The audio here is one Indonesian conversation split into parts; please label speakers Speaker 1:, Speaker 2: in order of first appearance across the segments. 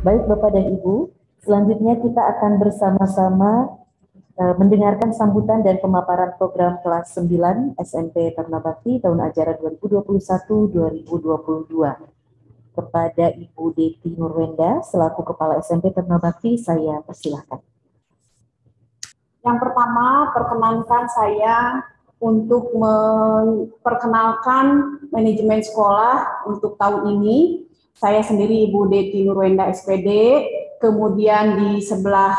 Speaker 1: Baik Bapak dan Ibu, selanjutnya kita akan bersama-sama mendengarkan sambutan dan pemaparan program kelas 9 SMP Taruna Bakti tahun ajaran 2021-2022. Kepada Ibu Deti Nurwenda selaku Kepala SMP Taruna Bakti, saya persilahkan.
Speaker 2: Yang pertama, perkenankan saya untuk memperkenalkan manajemen sekolah untuk tahun ini. Saya sendiri Ibu Deti Nurwenda SPD, kemudian di sebelah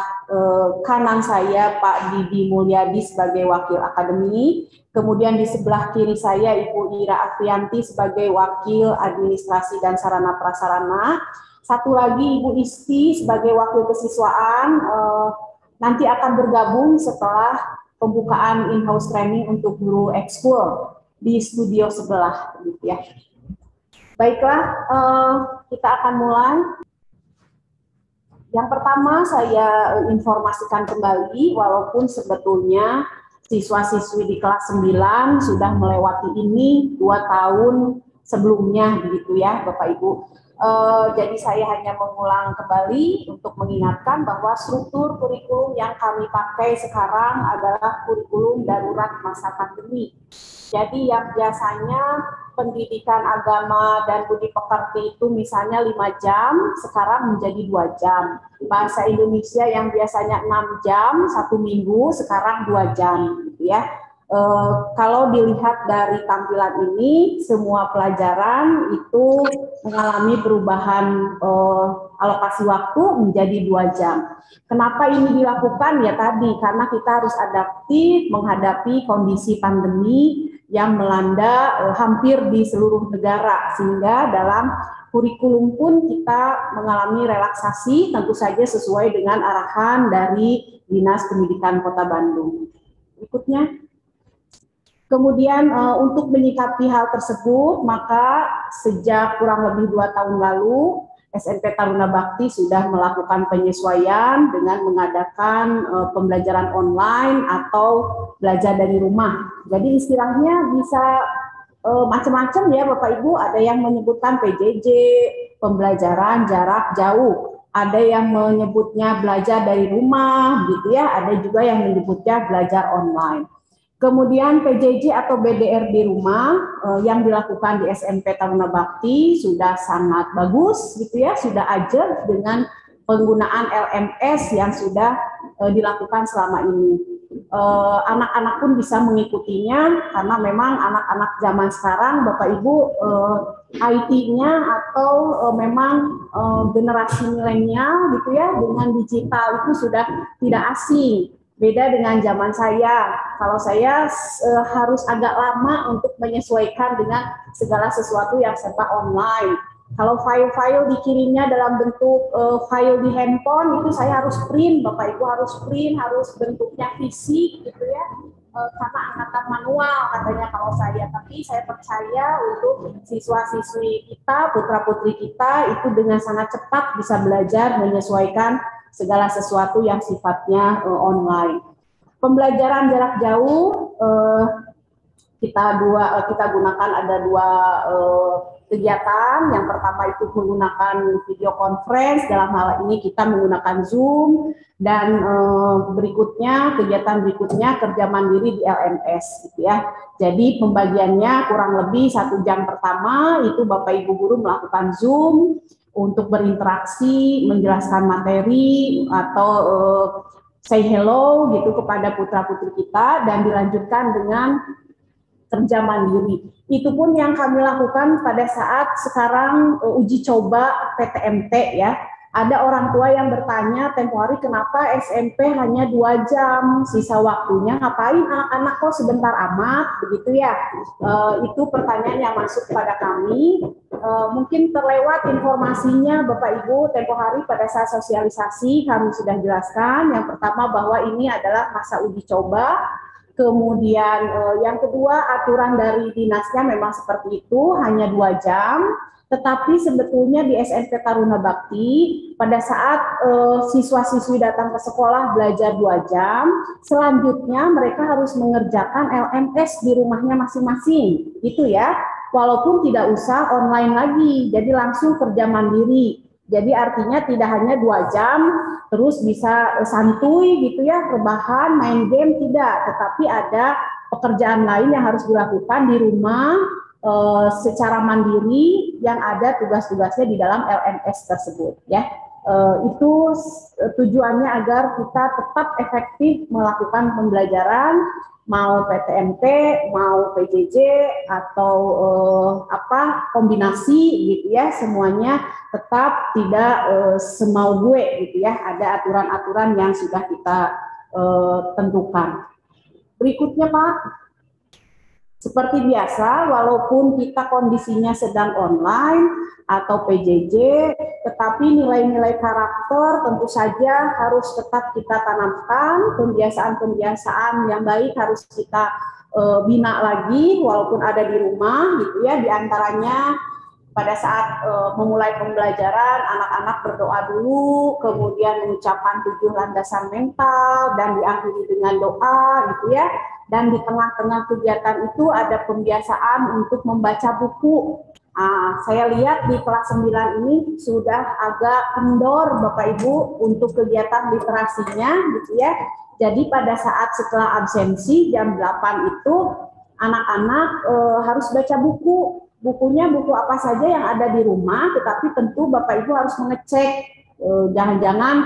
Speaker 2: kanan saya Pak Didi Mulyadi sebagai Wakil Akademi, kemudian di sebelah kiri saya Ibu Ira Afrianti sebagai Wakil Administrasi dan Sarana Prasarana, satu lagi Ibu Isti sebagai Wakil Kesiswaan, nanti akan bergabung setelah pembukaan in-house training untuk guru ekskul di studio sebelah, gitu ya. Baiklah, kita akan mulai. Yang pertama saya informasikan kembali, walaupun sebetulnya siswa-siswi di kelas 9 sudah melewati ini 2 tahun sebelumnya, begitu ya Bapak Ibu. Jadi saya hanya mengulang kembali untuk mengingatkan bahwa struktur kurikulum yang kami pakai sekarang adalah kurikulum darurat masa pandemi. Jadi yang biasanya pendidikan agama dan budi pekerti itu misalnya 5 jam, sekarang menjadi 2 jam. Bahasa Indonesia yang biasanya 6 jam, 1 minggu, sekarang 2 jam. Gitu ya. Kalau dilihat dari tampilan ini, semua pelajaran itu mengalami perubahan alokasi waktu menjadi 2 jam. Kenapa ini dilakukan? Ya tadi, karena kita harus adaptif menghadapi kondisi pandemi yang melanda hampir di seluruh negara, sehingga dalam kurikulum pun kita mengalami relaksasi, tentu saja sesuai dengan arahan dari Dinas Pendidikan Kota Bandung. Berikutnya. Kemudian untuk menyikapi hal tersebut, maka sejak kurang lebih 2 tahun lalu, SMP Taruna Bakti sudah melakukan penyesuaian dengan mengadakan pembelajaran online atau belajar dari rumah. Jadi istilahnya bisa macam-macam ya Bapak Ibu, ada yang menyebutkan PJJ, pembelajaran jarak jauh. Ada yang menyebutnya belajar dari rumah, gitu ya, ada juga yang menyebutnya belajar online. Kemudian PJJ atau BDR di rumah yang dilakukan di SMP Taruna Bakti sudah sangat bagus, gitu ya, sudah ajak dengan penggunaan LMS yang sudah dilakukan selama ini. Anak-anak pun bisa mengikutinya karena memang anak-anak zaman sekarang, Bapak Ibu, IT-nya atau memang generasi milenial, gitu ya, dengan digital itu sudah tidak asing. Beda dengan zaman saya, kalau saya harus agak lama untuk menyesuaikan dengan segala sesuatu yang serba online. Kalau file-file dikirimnya dalam bentuk file di handphone, itu saya harus print, Bapak Ibu harus print, harus bentuknya fisik, gitu ya, karena angkatan manual katanya kalau saya. Tapi saya percaya untuk siswa-siswi kita, putra-putri kita, itu dengan sangat cepat bisa belajar menyesuaikan segala sesuatu yang sifatnya online. Pembelajaran jarak jauh kita gunakan ada 2 kegiatan. Yang pertama itu menggunakan video conference, dalam hal ini kita menggunakan Zoom, dan kegiatan berikutnya kerja mandiri di LMS, gitu ya. Jadi pembagiannya kurang lebih 1 jam pertama itu Bapak Ibu guru melakukan Zoom untuk berinteraksi, menjelaskan materi atau say hello gitu kepada putra-putri kita, dan dilanjutkan dengan kerja mandiri. Itu pun yang kami lakukan pada saat sekarang uji coba PTMT ya. Ada orang tua yang bertanya tempo hari, kenapa SMP hanya 2 jam, sisa waktunya ngapain anak-anak kok sebentar amat, begitu ya. Itu pertanyaan yang masuk kepada kami. Mungkin terlewat informasinya Bapak Ibu, tempo hari pada saat sosialisasi kami sudah jelaskan. Yang pertama bahwa ini adalah masa uji coba. Kemudian yang kedua, aturan dari dinasnya memang seperti itu, hanya 2 jam. Tetapi sebetulnya di SMP Taruna Bakti, pada saat siswa-siswi datang ke sekolah belajar 2 jam, selanjutnya mereka harus mengerjakan LMS di rumahnya masing-masing. Itu ya, walaupun tidak usah online lagi, jadi langsung kerja mandiri. Jadi artinya tidak hanya 2 jam terus bisa santuy gitu ya, rebahan, main game, tidak, tetapi ada pekerjaan lain yang harus dilakukan di rumah secara mandiri yang ada tugas-tugasnya di dalam LMS tersebut ya. Itu tujuannya agar kita tetap efektif melakukan pembelajaran, mau PTMT, mau PJJ atau kombinasi gitu ya, semuanya tetap tidak semau gue gitu ya, ada aturan-aturan yang sudah kita tentukan. Berikutnya Pak, seperti biasa, walaupun kita kondisinya sedang online atau PJJ, tetapi nilai-nilai karakter tentu saja harus tetap kita tanamkan, kebiasaan-kebiasaan yang baik harus kita bina lagi, walaupun ada di rumah, gitu ya. Di antaranya pada saat memulai pembelajaran, anak-anak berdoa dulu, kemudian mengucapkan 7 landasan mental, dan diakhiri dengan doa, gitu ya. Dan di tengah-tengah kegiatan itu ada pembiasaan untuk membaca buku. Saya lihat di kelas 9 ini sudah agak kendor Bapak Ibu untuk kegiatan literasinya gitu ya. Jadi pada saat setelah absensi jam 8 itu anak-anak harus baca buku. Bukunya buku apa saja yang ada di rumah, tetapi tentu Bapak Ibu harus mengecek. Jangan-jangan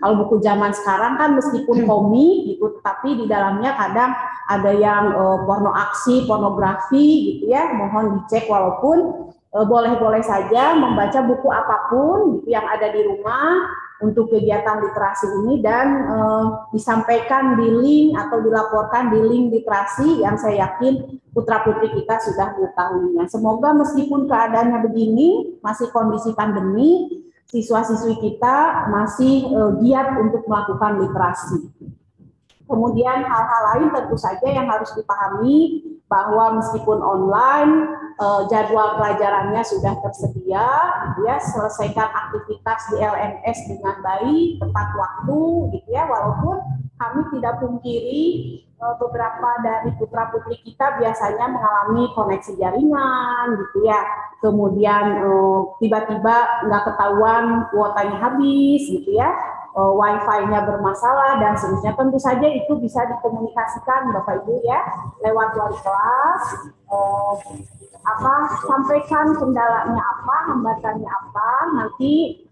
Speaker 2: kalau buku zaman sekarang kan meskipun komik gitu, tapi di dalamnya kadang ada yang porno aksi, pornografi gitu ya, mohon dicek. Walaupun boleh-boleh saja membaca buku apapun gitu yang ada di rumah untuk kegiatan literasi ini, dan disampaikan di link atau dilaporkan di link literasi yang saya yakin putra-putri kita sudah mengetahuinya. Semoga meskipun keadaannya begini, masih kondisi pandemi, siswa-siswi kita masih giat untuk melakukan literasi. Kemudian hal-hal lain tentu saja yang harus dipahami bahwa meskipun online, jadwal pelajarannya sudah tersedia, ya, selesaikan aktivitas di LMS dengan baik, tepat waktu, gitu ya. Walaupun kami tidak pungkiri beberapa dari putra-putri kita biasanya mengalami koneksi jaringan, gitu ya. Kemudian tiba-tiba nggak ketahuan kuotanya habis, gitu ya. Wifi-nya bermasalah dan seterusnya. Tentu saja itu bisa dikomunikasikan Bapak Ibu ya lewat wali kelas. Sampaikan kendalanya apa, hambatannya apa, nanti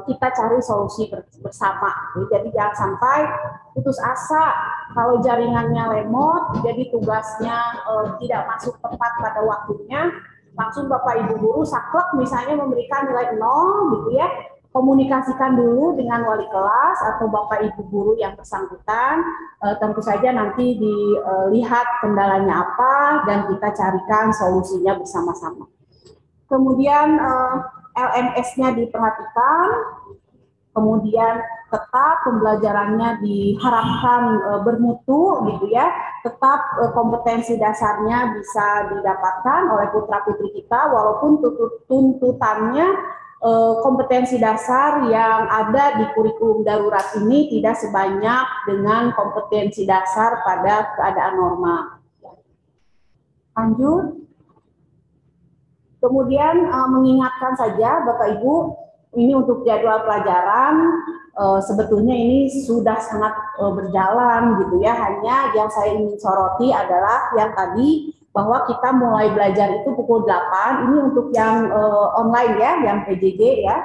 Speaker 2: kita cari solusi bersama. Jadi jangan sampai putus asa kalau jaringannya lemot, jadi tugasnya tidak masuk tepat pada waktunya, langsung Bapak Ibu guru saklek misalnya memberikan nilai 0 gitu ya. Komunikasikan dulu dengan wali kelas atau Bapak Ibu guru yang bersangkutan, tentu saja nanti dilihat kendalanya apa dan kita carikan solusinya bersama-sama. Kemudian LMS-nya diperhatikan, kemudian tetap pembelajarannya diharapkan bermutu gitu ya, tetap kompetensi dasarnya bisa didapatkan oleh putra-putri kita, walaupun tuntutannya kompetensi dasar yang ada di kurikulum darurat ini tidak sebanyak dengan kompetensi dasar pada keadaan normal. Lanjut. Kemudian mengingatkan saja Bapak Ibu, ini untuk jadwal pelajaran sebetulnya ini sudah sangat berjalan gitu ya. Hanya yang saya ingin soroti adalah yang tadi, bahwa kita mulai belajar itu pukul 8, ini untuk yang online ya, yang PJJ ya,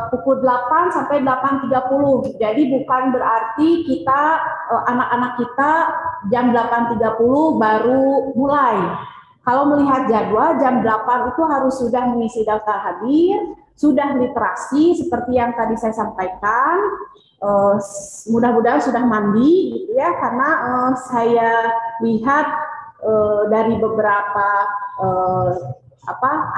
Speaker 2: pukul 8 sampai 8.30, jadi bukan berarti kita, anak-anak kita jam 8.30 baru mulai. Kalau melihat jadwal, jam 8 itu harus sudah mengisi daftar hadir, sudah literasi seperti yang tadi saya sampaikan, mudah-mudahan sudah mandi gitu ya, karena saya lihat dari beberapa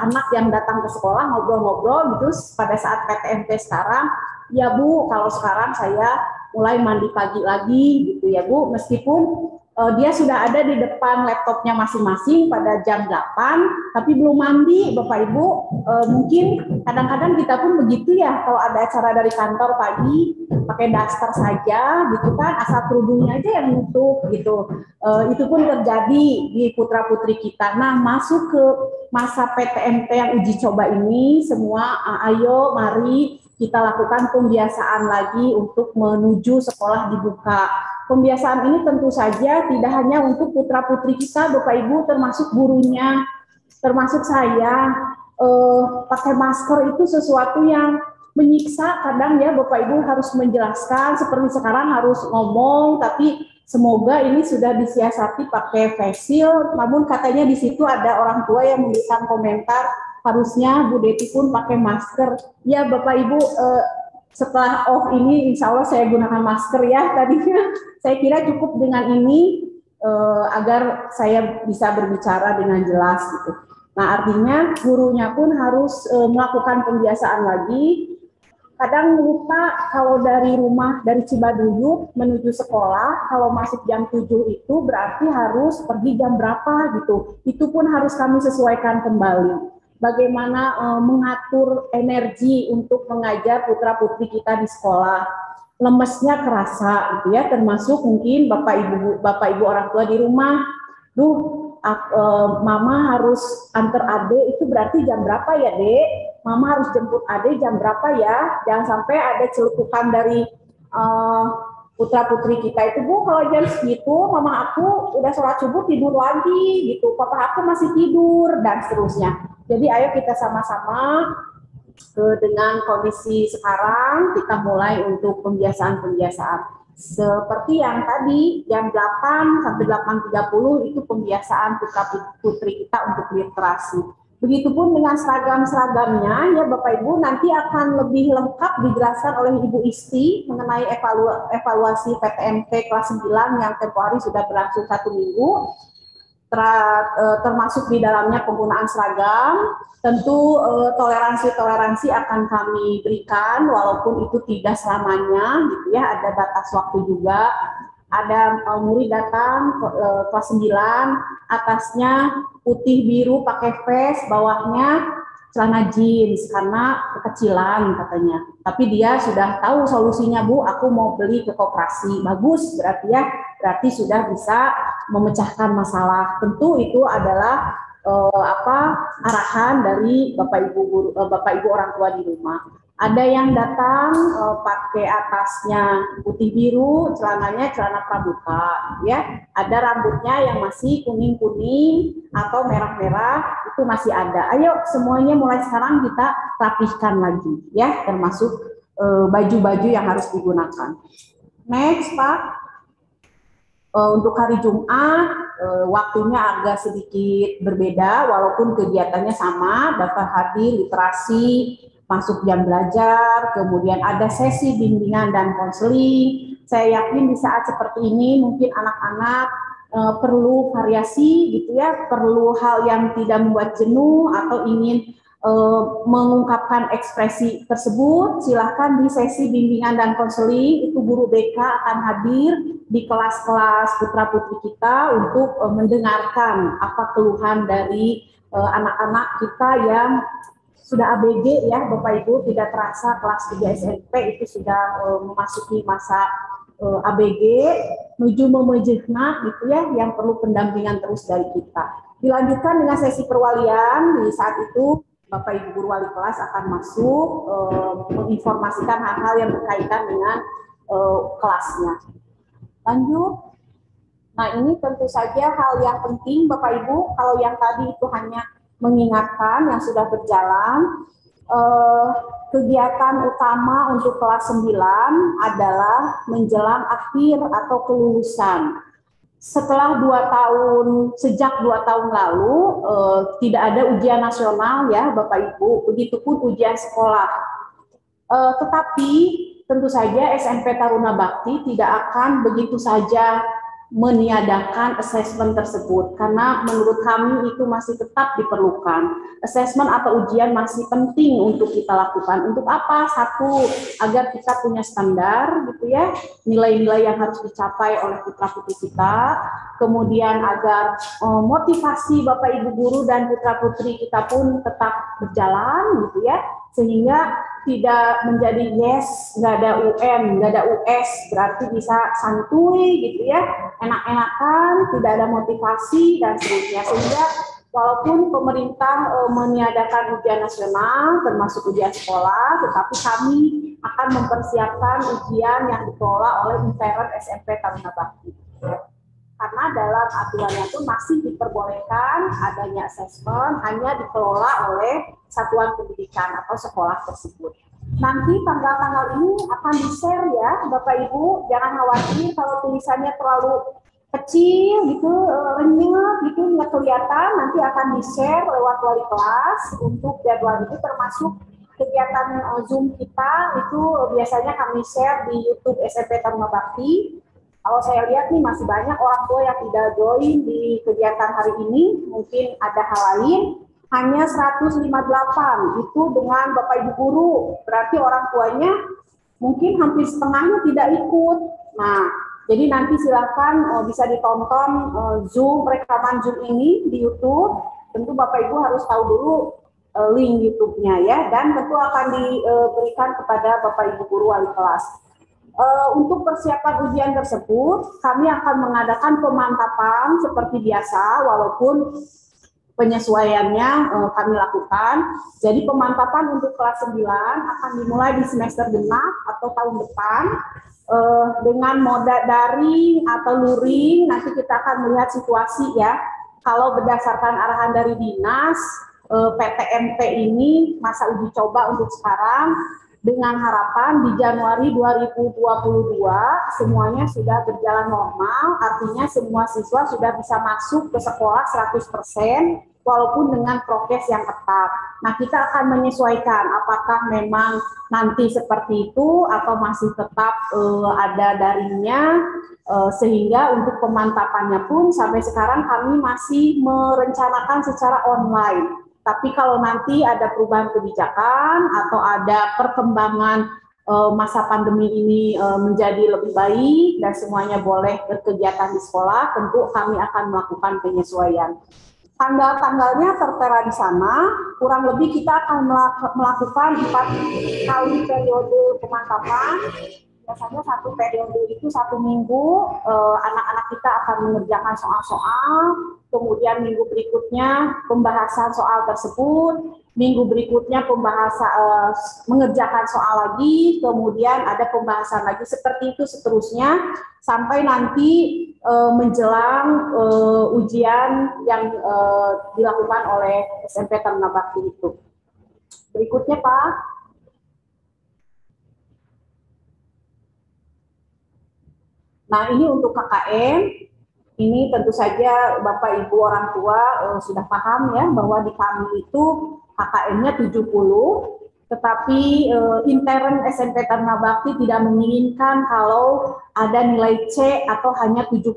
Speaker 2: anak yang datang ke sekolah ngobrol-ngobrol gitu pada saat PTMT sekarang, ya Bu, kalau sekarang saya mulai mandi pagi lagi gitu ya Bu, meskipun dia sudah ada di depan laptopnya masing-masing pada jam 8, tapi belum mandi, Bapak Ibu. Mungkin kadang-kadang kita pun begitu ya, kalau ada acara dari kantor pagi, pakai daster saja, gitu kan, asal kerudungnya aja yang nutup, gitu. Itu pun terjadi di putra-putri kita. Nah, masuk ke masa PTMT yang uji coba ini, semua ayo, mari kita lakukan pembiasaan lagi untuk menuju sekolah dibuka. Pembiasaan ini tentu saja tidak hanya untuk putra-putri kita, Bapak Ibu, termasuk gurunya, termasuk saya. Pakai masker itu sesuatu yang menyiksa kadang ya, Bapak Ibu harus menjelaskan, seperti sekarang harus ngomong, tapi semoga ini sudah disiasati pakai face shield, namun katanya di situ ada orang tua yang memberikan komentar, harusnya Bu Deti pun pakai masker. Ya Bapak Ibu, setelah off ini insya Allah saya gunakan masker ya. Tadinya saya kira cukup dengan ini agar saya bisa berbicara dengan jelas gitu. Nah artinya gurunya pun harus melakukan pembiasaan lagi. Kadang lupa kalau dari rumah, dari Cibaduyut menuju sekolah, kalau masuk jam 7 itu berarti harus pergi jam berapa gitu. Itu pun harus kami sesuaikan kembali. Bagaimana mengatur energi untuk mengajar putra-putri kita di sekolah. Lemesnya kerasa gitu ya, termasuk mungkin Bapak Ibu orang tua di rumah. Mama harus antar adik itu berarti jam berapa ya, Dek? Mama harus jemput adik jam berapa ya? Jangan sampai ada celutukan dari putra-putri kita itu, Bu, kalau jam segitu mama aku udah sholat subuh tidur lagi gitu, papa aku masih tidur, dan seterusnya. Jadi ayo kita sama-sama dengan kondisi sekarang kita mulai untuk pembiasaan-pembiasaan. Seperti yang tadi jam 8 sampai 8.30 itu pembiasaan putra-putri kita untuk literasi. Begitupun dengan seragam-seragamnya ya Bapak Ibu, nanti akan lebih lengkap dijelaskan oleh Ibu Isti mengenai evaluasi PTMT kelas 9 yang tempoh hari sudah berlangsung 1 minggu. Termasuk di dalamnya penggunaan seragam, tentu toleransi akan kami berikan walaupun itu tidak selamanya gitu ya, ada batas waktu juga. Ada murid datang kelas 9, atasnya putih biru pakai vest, bawahnya celana jeans karena kekecilan katanya. Tapi dia sudah tahu solusinya, Bu, aku mau beli ke koperasi. Bagus, berarti ya, berarti sudah bisa memecahkan masalah. Tentu itu adalah arahan dari Bapak Ibu orang tua di rumah. Ada yang datang pakai atasnya putih biru, celananya celana pramuka, ya. Ada rambutnya yang masih kuning-kuning atau merah-merah, itu masih ada. Ayo semuanya mulai sekarang kita rapihkan lagi, ya, termasuk baju-baju yang harus digunakan. Next, Pak. Untuk hari Jumat, waktunya agak sedikit berbeda, walaupun kegiatannya sama, daftar hadir, literasi, masuk jam belajar, kemudian ada sesi bimbingan dan konseling. Saya yakin di saat seperti ini mungkin anak-anak perlu variasi gitu ya, perlu hal yang tidak membuat jenuh atau ingin mengungkapkan ekspresi tersebut. Silahkan di sesi bimbingan dan konseling itu guru BK akan hadir di kelas-kelas putra-putri kita untuk mendengarkan apa keluhan dari anak-anak kita yang sudah ABG ya Bapak Ibu, tidak terasa kelas 3 SMP itu sudah memasuki masa ABG menuju memejehna gitu ya, yang perlu pendampingan terus dari kita. Dilanjutkan dengan sesi perwalian. Di saat itu Bapak Ibu guru wali kelas akan masuk menginformasikan hal-hal yang berkaitan dengan kelasnya. Lanjut. Nah ini tentu saja hal yang penting Bapak Ibu. Kalau yang tadi itu hanya mengingatkan yang sudah berjalan, kegiatan utama untuk kelas 9 adalah menjelang akhir atau kelulusan. Setelah 2 tahun, sejak 2 tahun lalu, tidak ada ujian nasional ya Bapak Ibu, begitupun ujian sekolah. Tetapi tentu saja SMP Taruna Bakti tidak akan begitu saja meniadakan asesmen tersebut karena menurut kami itu masih tetap diperlukan. Asesmen atau ujian masih penting untuk kita lakukan. Untuk apa? Satu, agar kita punya standar gitu ya, nilai-nilai yang harus dicapai oleh putra-putri kita. Kemudian agar motivasi Bapak Ibu guru dan putra-putri kita pun tetap berjalan gitu ya, sehingga tidak menjadi yes, nggak ada UN, nggak ada US, berarti bisa santuy gitu ya, enak-enakan, tidak ada motivasi dan seterusnya. Sehingga walaupun pemerintah meniadakan ujian nasional termasuk ujian sekolah, tetapi kami akan mempersiapkan ujian yang dikelola oleh intern SMP Taruna Bakti. Karena dalam aturannya pun masih diperbolehkan adanya asesmen hanya dikelola oleh satuan pendidikan atau sekolah tersebut. Nanti tanggal-tanggal ini akan di-share ya Bapak Ibu, jangan khawatir kalau tulisannya terlalu kecil gitu, renyah gitu, nggak kelihatan, nanti akan di-share lewat wali kelas untuk jadwal itu, termasuk kegiatan Zoom kita itu biasanya kami share di YouTube SMP Taruna Bakti. Kalau saya lihat nih masih banyak orang tua yang tidak join di kegiatan hari ini, mungkin ada hal lain. Hanya 158 itu dengan Bapak Ibu guru, berarti orang tuanya mungkin hampir setengahnya tidak ikut. Nah, jadi nanti silakan bisa ditonton Zoom, rekaman Zoom ini di YouTube. Tentu Bapak Ibu harus tahu dulu link YouTube-nya ya, dan tentu akan diberikan kepada Bapak Ibu guru wali kelas. Untuk persiapan ujian tersebut, kami akan mengadakan pemantapan seperti biasa, walaupun penyesuaiannya kami lakukan. Jadi pemantapan untuk kelas 9 akan dimulai di semester genap atau tahun depan dengan moda daring atau luring. Nanti kita akan melihat situasi ya. Kalau berdasarkan arahan dari dinas, PTMT ini masa uji coba untuk sekarang, dengan harapan di Januari 2022 semuanya sudah berjalan normal, artinya semua siswa sudah bisa masuk ke sekolah 100% walaupun dengan prokes yang ketat. Nah, kita akan menyesuaikan apakah memang nanti seperti itu atau masih tetap ada daringnya, sehingga untuk pemantapannya pun sampai sekarang kami masih merencanakan secara online. Tapi kalau nanti ada perubahan kebijakan atau ada perkembangan masa pandemi ini menjadi lebih baik dan semuanya boleh berkegiatan di sekolah, tentu kami akan melakukan penyesuaian. Tanggal-tanggalnya tertera di sana, kurang lebih kita akan melakukan 4 kali periode pemantapan. Biasanya satu periode itu 1 minggu, anak-anak kita akan mengerjakan soal-soal, kemudian minggu berikutnya pembahasan soal tersebut, minggu berikutnya mengerjakan soal lagi, kemudian ada pembahasan lagi, seperti itu seterusnya, sampai nanti menjelang ujian yang dilakukan oleh SMP Taruna Bakti itu. Berikutnya Pak. Nah, ini untuk KKN, ini tentu saja Bapak Ibu orang tua sudah paham ya, bahwa di kami itu KKN-nya 70, tetapi intern SMP Taruna Bakti tidak menginginkan kalau ada nilai C atau hanya 70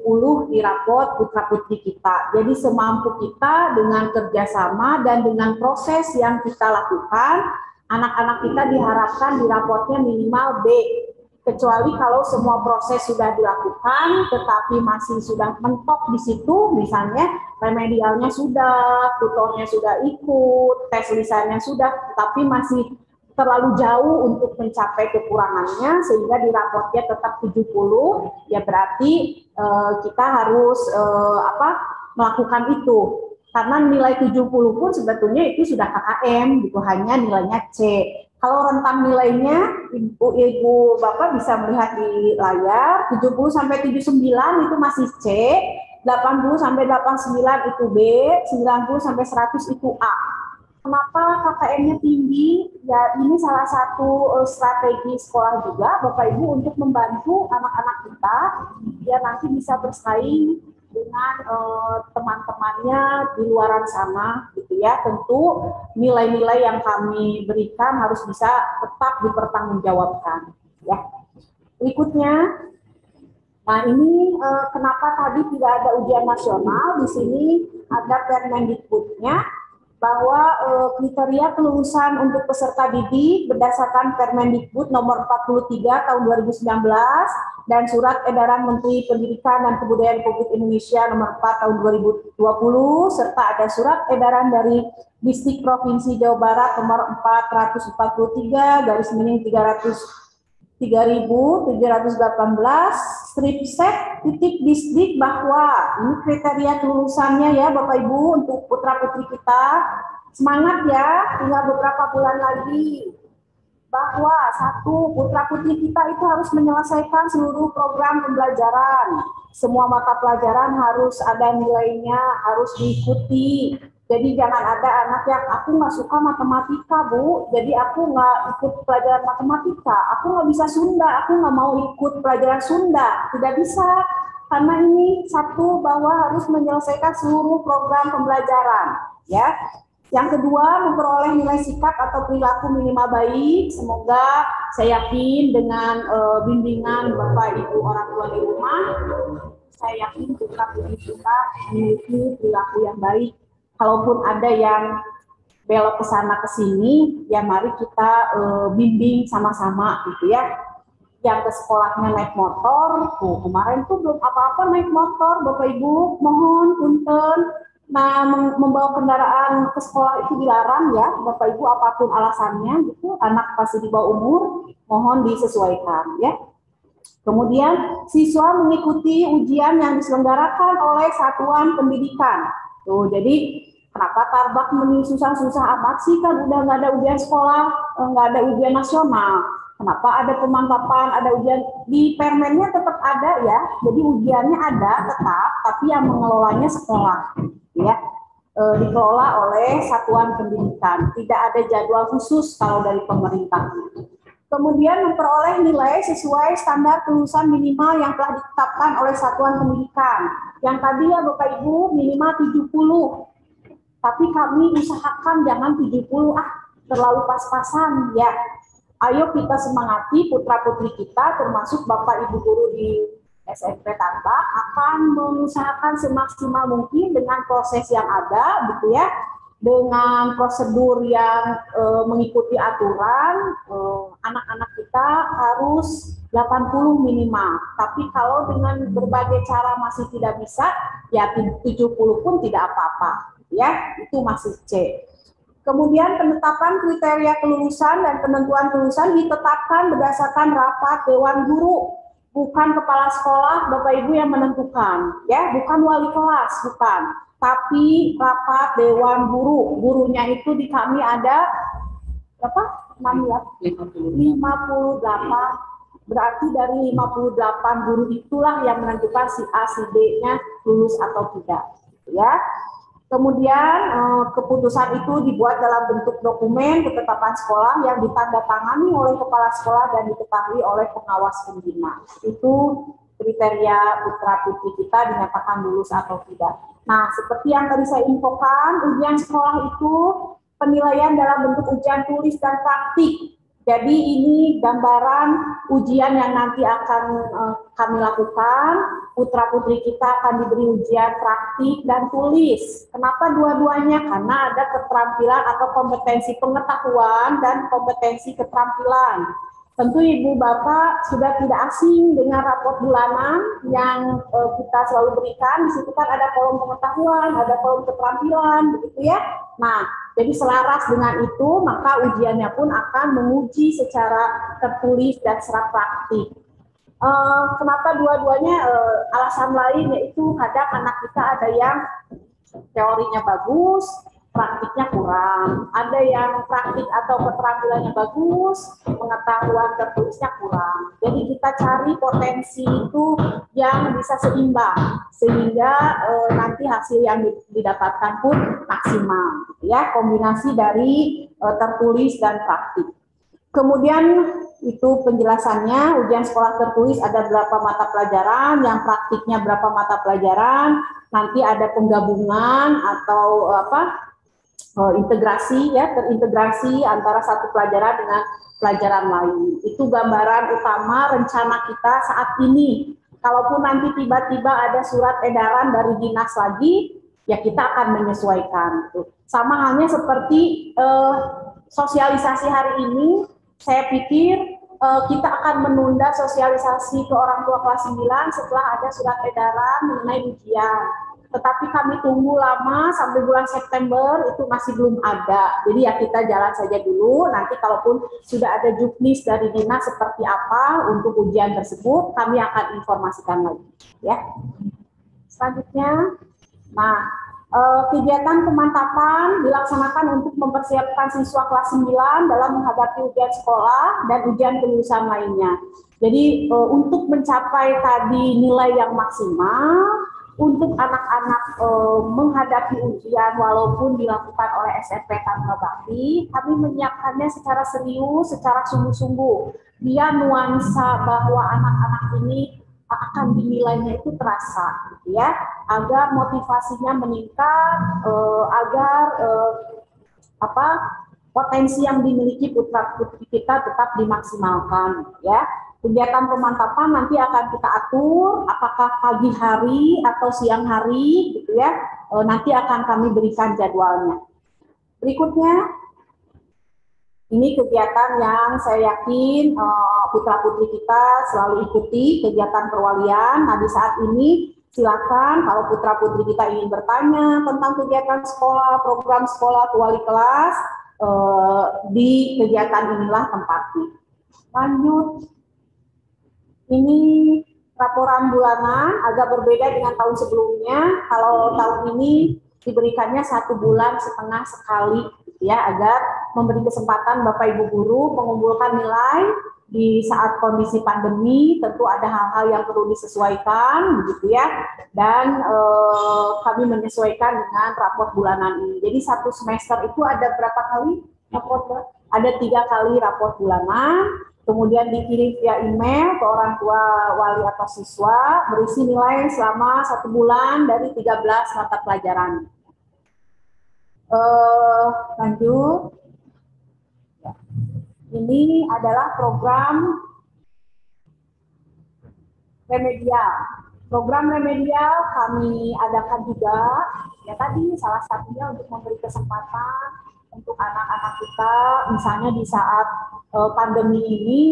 Speaker 2: di rapot putra-putri kita. Jadi semampu kita dengan kerjasama dan dengan proses yang kita lakukan, anak-anak kita diharapkan di rapotnya minimal B. Kecuali kalau semua proses sudah dilakukan, tetapi masih sudah mentok di situ, misalnya remedialnya sudah, tutornya sudah ikut, tes lisannya sudah, tapi masih terlalu jauh untuk mencapai kekurangannya, sehingga di rapotnya tetap 70, ya berarti kita harus melakukan itu. Karena nilai 70 pun sebetulnya itu sudah KKM, gitu, hanya nilainya C. Kalau rentang nilainya, Ibu Bapak bisa melihat di layar, 70 sampai 79 itu masih C, 80 sampai 89 itu B, 90 sampai 100 itu A. Kenapa KKM-nya tinggi? Ya ini salah satu strategi sekolah juga, Bapak Ibu, untuk membantu anak-anak kita ya nanti bisa bersaing dengan teman-temannya di luaran sana, gitu ya. Tentu nilai-nilai yang kami berikan harus bisa tetap dipertanggungjawabkan. Ya. Berikutnya, Nah ini kenapa tadi tidak ada ujian nasional, di sini ada Permendikbudnya bahwa kriteria kelulusan untuk peserta didik berdasarkan Permendikbud nomor 43 tahun 2019 dan surat edaran Menteri Pendidikan dan Kebudayaan Republik Indonesia nomor 4 tahun 2020 serta ada surat edaran dari Distrik Provinsi Jawa Barat nomor 443 garis miring 3.718 stripset titik distrik bahwa ini kriteria kelulusannya ya Bapak Ibu untuk putra putri kita, semangat ya, tinggal beberapa bulan lagi, bahwa satu, putra putri kita itu harus menyelesaikan seluruh program pembelajaran, semua mata pelajaran harus ada nilainya, harus diikuti. Jadi jangan ada anak yang aku nggak suka matematika Bu, jadi aku nggak ikut pelajaran matematika, aku nggak bisa Sunda, aku nggak mau ikut pelajaran Sunda, tidak bisa, karena ini satu bahwa harus menyelesaikan seluruh program pembelajaran, ya. Yang kedua, memperoleh nilai sikap atau perilaku minimal baik. Semoga saya yakin dengan bimbingan Bapak Ibu orang tua di rumah, saya yakin putra putri kita memiliki perilaku yang baik. Kalaupun ada yang belok ke sana ke sini, ya mari kita bimbing sama-sama gitu ya. Yang ke sekolahnya naik motor, tuh kemarin tuh belum apa-apa naik motor, Bapak Ibu, mohon punten. Nah, membawa kendaraan ke sekolah itu dilarang ya, Bapak Ibu, apapun alasannya gitu, anak pasti di bawah umur, mohon disesuaikan ya. Kemudian siswa mengikuti ujian yang diselenggarakan oleh satuan pendidikan. Tuh, jadi kenapa Tarbak susah-susah amat sih, kan udah nggak ada ujian sekolah, nggak ada ujian nasional. Kenapa ada pemantapan, ada ujian di permennya tetap ada ya. Jadi ujiannya ada tetap, tapi yang mengelolanya sekolah, ya. Dikelola oleh satuan pendidikan. Tidak ada jadwal khusus kalau dari pemerintah. Kemudian memperoleh nilai sesuai standar kelulusan minimal yang telah ditetapkan oleh satuan pendidikan. Yang tadi ya Bapak Ibu minimal 70. Tapi kami usahakan jangan 70, terlalu pas-pasan ya. Ayo kita semangati putra putri kita termasuk Bapak Ibu guru di SMP Tarbak akan mengusahakan semaksimal mungkin dengan proses yang ada gitu ya. Dengan prosedur yang mengikuti aturan, anak-anak kita harus 80 minimal. Tapi kalau dengan berbagai cara masih tidak bisa, ya 70 pun tidak apa-apa. Ya, itu masih C. Kemudian penetapan kriteria kelulusan dan penentuan kelulusan ditetapkan berdasarkan rapat Dewan Guru, bukan kepala sekolah, Bapak Ibu yang menentukan, ya, bukan wali kelas, bukan. Tapi rapat Dewan Guru, gurunya itu di kami ada berapa? 58. Berarti dari 58 guru itulah yang menentukan si A, si B-nya lulus atau tidak, ya. Kemudian keputusan itu dibuat dalam bentuk dokumen ketetapan sekolah yang ditandatangani oleh kepala sekolah dan diketahui oleh pengawas pembina. Itu kriteria putra putri kita dinyatakan lulus atau tidak. Nah, seperti yang tadi saya infokan, ujian sekolah itu penilaian dalam bentuk ujian tulis dan praktik. Jadi ini gambaran ujian yang nanti akan kami lakukan. Putra putri kita akan diberi ujian praktik dan tulis. Kenapa dua-duanya? Karena ada keterampilan atau kompetensi pengetahuan dan kompetensi keterampilan. Tentu Ibu Bapak sudah tidak asing dengan raport bulanan yang kita selalu berikan. Di situ kan ada kolom pengetahuan, ada kolom keterampilan, begitu ya. Nah, jadi selaras dengan itu, maka ujiannya pun akan menguji secara tertulis dan secara praktik. Kenapa dua-duanya? Alasan lain yaitu kadang anak kita ada yang teorinya bagus, praktiknya kurang. Ada yang praktik atau keterampilannya bagus, pengetahuan tertulisnya kurang. Jadi kita cari potensi itu yang bisa seimbang, sehingga nanti hasil yang didapatkan pun maksimal. Ya, kombinasi dari tertulis dan praktik. Kemudian itu penjelasannya, ujian sekolah tertulis ada berapa mata pelajaran, yang praktiknya berapa mata pelajaran, nanti ada penggabungan atau integrasi ya, terintegrasi antara satu pelajaran dengan pelajaran lain. Itu gambaran utama rencana kita saat ini. Kalaupun nanti tiba-tiba ada surat edaran dari dinas lagi, ya kita akan menyesuaikan. Sama halnya seperti sosialisasi hari ini, saya pikir kita akan menunda sosialisasi ke orang tua kelas 9 setelah ada surat edaran mengenai ujian. Tetapi kami tunggu lama sampai bulan September itu masih belum ada. Jadi ya kita jalan saja dulu. Nanti kalaupun sudah ada juknis dari dinas seperti apa untuk ujian tersebut, kami akan informasikan lagi. Ya. Selanjutnya, nah kegiatan pemantapan dilaksanakan untuk mempersiapkan siswa kelas 9 dalam menghadapi ujian sekolah dan ujian kelulusan lainnya. Jadi untuk mencapai tadi nilai yang maksimal, untuk anak-anak menghadapi ujian walaupun dilakukan oleh SMP Taruna Bakti, kami menyiapkannya secara serius, secara sungguh-sungguh. Biar nuansa bahwa anak-anak ini akan dinilainya itu terasa, gitu ya, agar motivasinya meningkat, agar potensi yang dimiliki putra-putri kita tetap dimaksimalkan, ya. Kegiatan pemantapan nanti akan kita atur apakah pagi hari atau siang hari, gitu ya. Nanti akan kami berikan jadwalnya. Berikutnya, ini kegiatan yang saya yakin putra-putri kita selalu ikuti, kegiatan perwalian. Nah, di saat ini silakan kalau putra-putri kita ingin bertanya tentang kegiatan sekolah, program sekolah, wali kelas, di kegiatan inilah tempatnya. Lanjut. Ini laporan bulanan agak berbeda dengan tahun sebelumnya. Kalau tahun ini diberikannya 1,5 bulan sekali, ya, agar memberi kesempatan Bapak Ibu guru mengumpulkan nilai di saat kondisi pandemi. Tentu ada hal-hal yang perlu disesuaikan, begitu ya. Dan kami menyesuaikan dengan raport bulanan ini. Jadi satu semester itu ada berapa kali raport? Ada 3 kali raport bulanan. Kemudian dikirim via email ke orang tua, wali atau siswa, berisi nilai selama 1 bulan dari 13 mata pelajaran. Lanjut. Ini adalah program remedial. Program remedial kami adakan juga, ya tadi salah satunya untuk memberi kesempatan untuk anak-anak kita, misalnya di saat pandemi ini,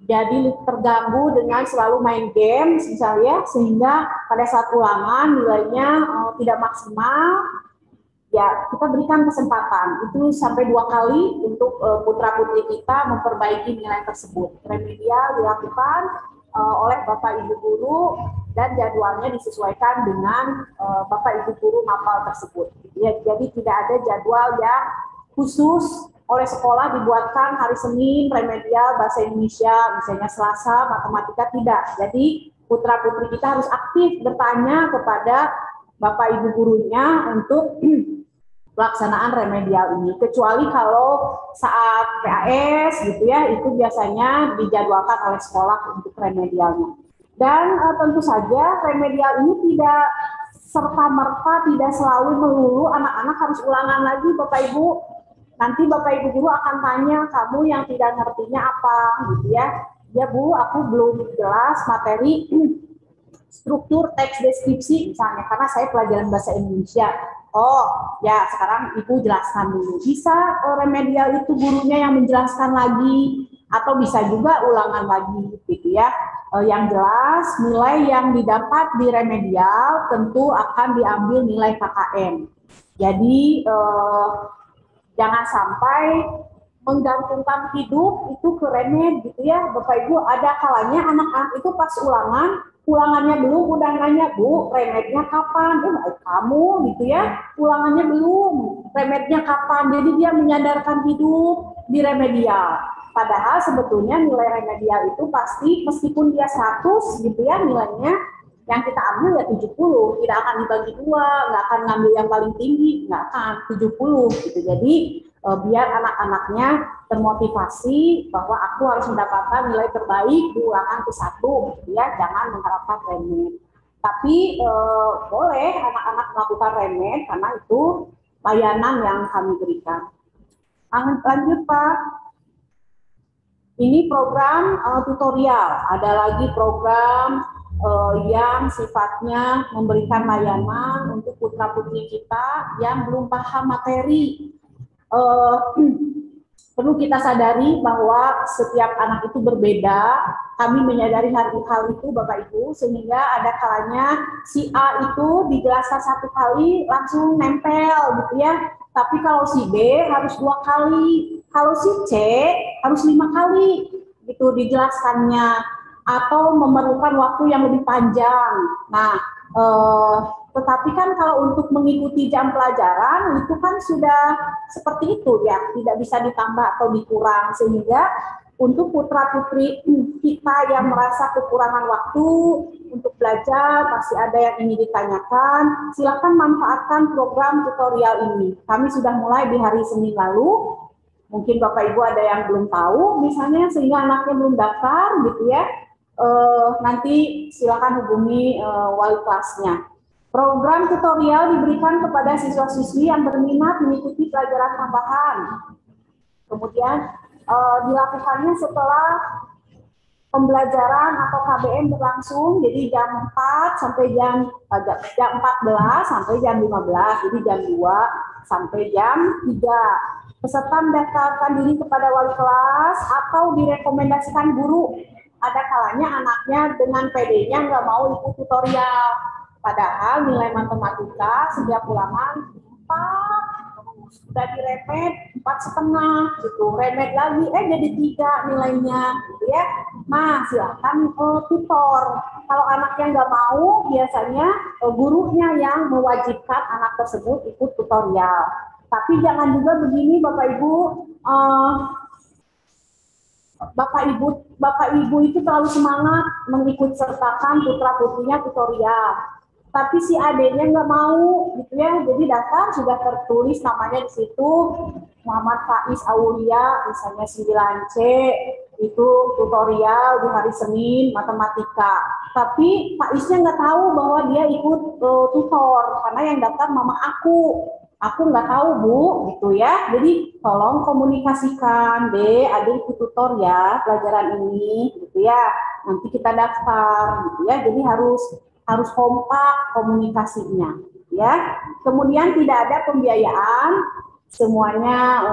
Speaker 2: jadi terganggu dengan selalu main game, misalnya, sehingga pada saat ulangan nilainya tidak maksimal, ya kita berikan kesempatan, itu sampai 2 kali untuk putra-putri kita memperbaiki nilai tersebut. Remedial dilakukan oleh Bapak Ibu Guru dan jadwalnya disesuaikan dengan Bapak Ibu Guru mapal tersebut. Ya, jadi tidak ada jadwal yang khusus oleh sekolah dibuatkan hari Senin remedial bahasa Indonesia, misalnya Selasa matematika, tidak. Jadi putra-putri kita harus aktif bertanya kepada Bapak Ibu gurunya untuk pelaksanaan remedial ini. Kecuali kalau saat PAS gitu ya, itu biasanya dijadwalkan oleh sekolah untuk remedialnya. Dan tentu saja remedial ini tidak serta-merta, tidak selalu melulu anak-anak harus ulangan lagi, Bapak Ibu. Nanti Bapak Ibu guru akan tanya, kamu yang tidak ngertinya apa, gitu ya. Ya Bu, aku belum jelas materi struktur teks deskripsi misalnya, karena saya pelajaran bahasa Indonesia. Oh, ya sekarang Ibu jelaskan dulu. Bisa remedial itu gurunya yang menjelaskan lagi, atau bisa juga ulangan lagi, gitu ya. Yang jelas, nilai yang didapat di remedial tentu akan diambil nilai KKM. Jadi, jangan sampai menggantungkan hidup itu ke remed, gitu ya, Bapak Ibu. Ada kalanya anak-anak itu pas ulangannya belum, udah nanya, Bu, remednya kapan? Kamu, gitu ya, ulangannya belum, remednya kapan? Jadi dia menyadarkan hidup di remedial. Padahal sebetulnya nilai remedial itu pasti, meskipun dia 100, gitu ya, nilainya, yang kita ambil ya 70, tidak akan dibagi 2, nggak akan ngambil yang paling tinggi, nggak akan 70 gitu. Jadi biar anak-anaknya termotivasi bahwa aku harus mendapatkan nilai terbaik di ulangan ke-1, gitu ya, jangan mengharapkan remed. Tapi boleh anak-anak melakukan remed karena itu layanan yang kami berikan. Lanjut Pak. Ini program tutorial, ada lagi program yang sifatnya memberikan layanan untuk putra-putri kita yang belum paham materi. Perlu kita sadari bahwa setiap anak itu berbeda. Kami menyadari hal itu Bapak Ibu, sehingga ada kalanya si A itu dijelaskan satu kali langsung nempel gitu ya. Tapi kalau si B harus 2 kali, kalau si C harus 5 kali gitu dijelaskannya, atau memerlukan waktu yang lebih panjang. Nah, tetapi kan kalau untuk mengikuti jam pelajaran itu kan sudah seperti itu ya, tidak bisa ditambah atau dikurang, sehingga untuk putra-putri kita yang merasa kekurangan waktu untuk belajar, pasti ada yang ingin ditanyakan, silakan manfaatkan program tutorial ini. Kami sudah mulai di hari Senin lalu, mungkin Bapak Ibu ada yang belum tahu, misalnya sehingga anaknya belum daftar gitu ya, nanti silakan hubungi wali kelasnya. Program tutorial diberikan kepada siswa-siswi yang berminat mengikuti pelajaran tambahan. Kemudian dilakukannya setelah pembelajaran atau KBM berlangsung, jadi jam 4 sampai jam 14 sampai jam 15, jadi jam 2 sampai jam 3. Peserta mendaftarkan diri kepada wali kelas atau direkomendasikan guru. Ada kalanya anaknya dengan PD-nya nggak mau ikut tutorial, padahal nilai matematika setiap ulangan 4, sudah diremet 4,5 gitu, remet lagi jadi 3 nilainya gitu ya. Nah, silakan tutor. Kalau anaknya nggak mau, biasanya gurunya yang mewajibkan anak tersebut ikut tutorial. Tapi jangan juga begini Bapak Ibu, Bapak Ibu itu terlalu semangat mengikut sertakan putra-putrinya tutorial, tapi si adiknya nggak mau gitu ya. Jadi daftar sudah tertulis namanya di situ, Muhammad Faiz Aulia misalnya 9C, itu tutorial di hari Senin matematika. Tapi Faiznya nggak tahu bahwa dia ikut tutor karena yang daftar mama aku nggak tahu Bu, gitu ya. Jadi tolong komunikasikan, adik ikut tutor ya pelajaran ini, gitu ya. Nanti kita daftar, gitu ya. Jadi harus kompak komunikasinya, ya. Kemudian tidak ada pembiayaan, semuanya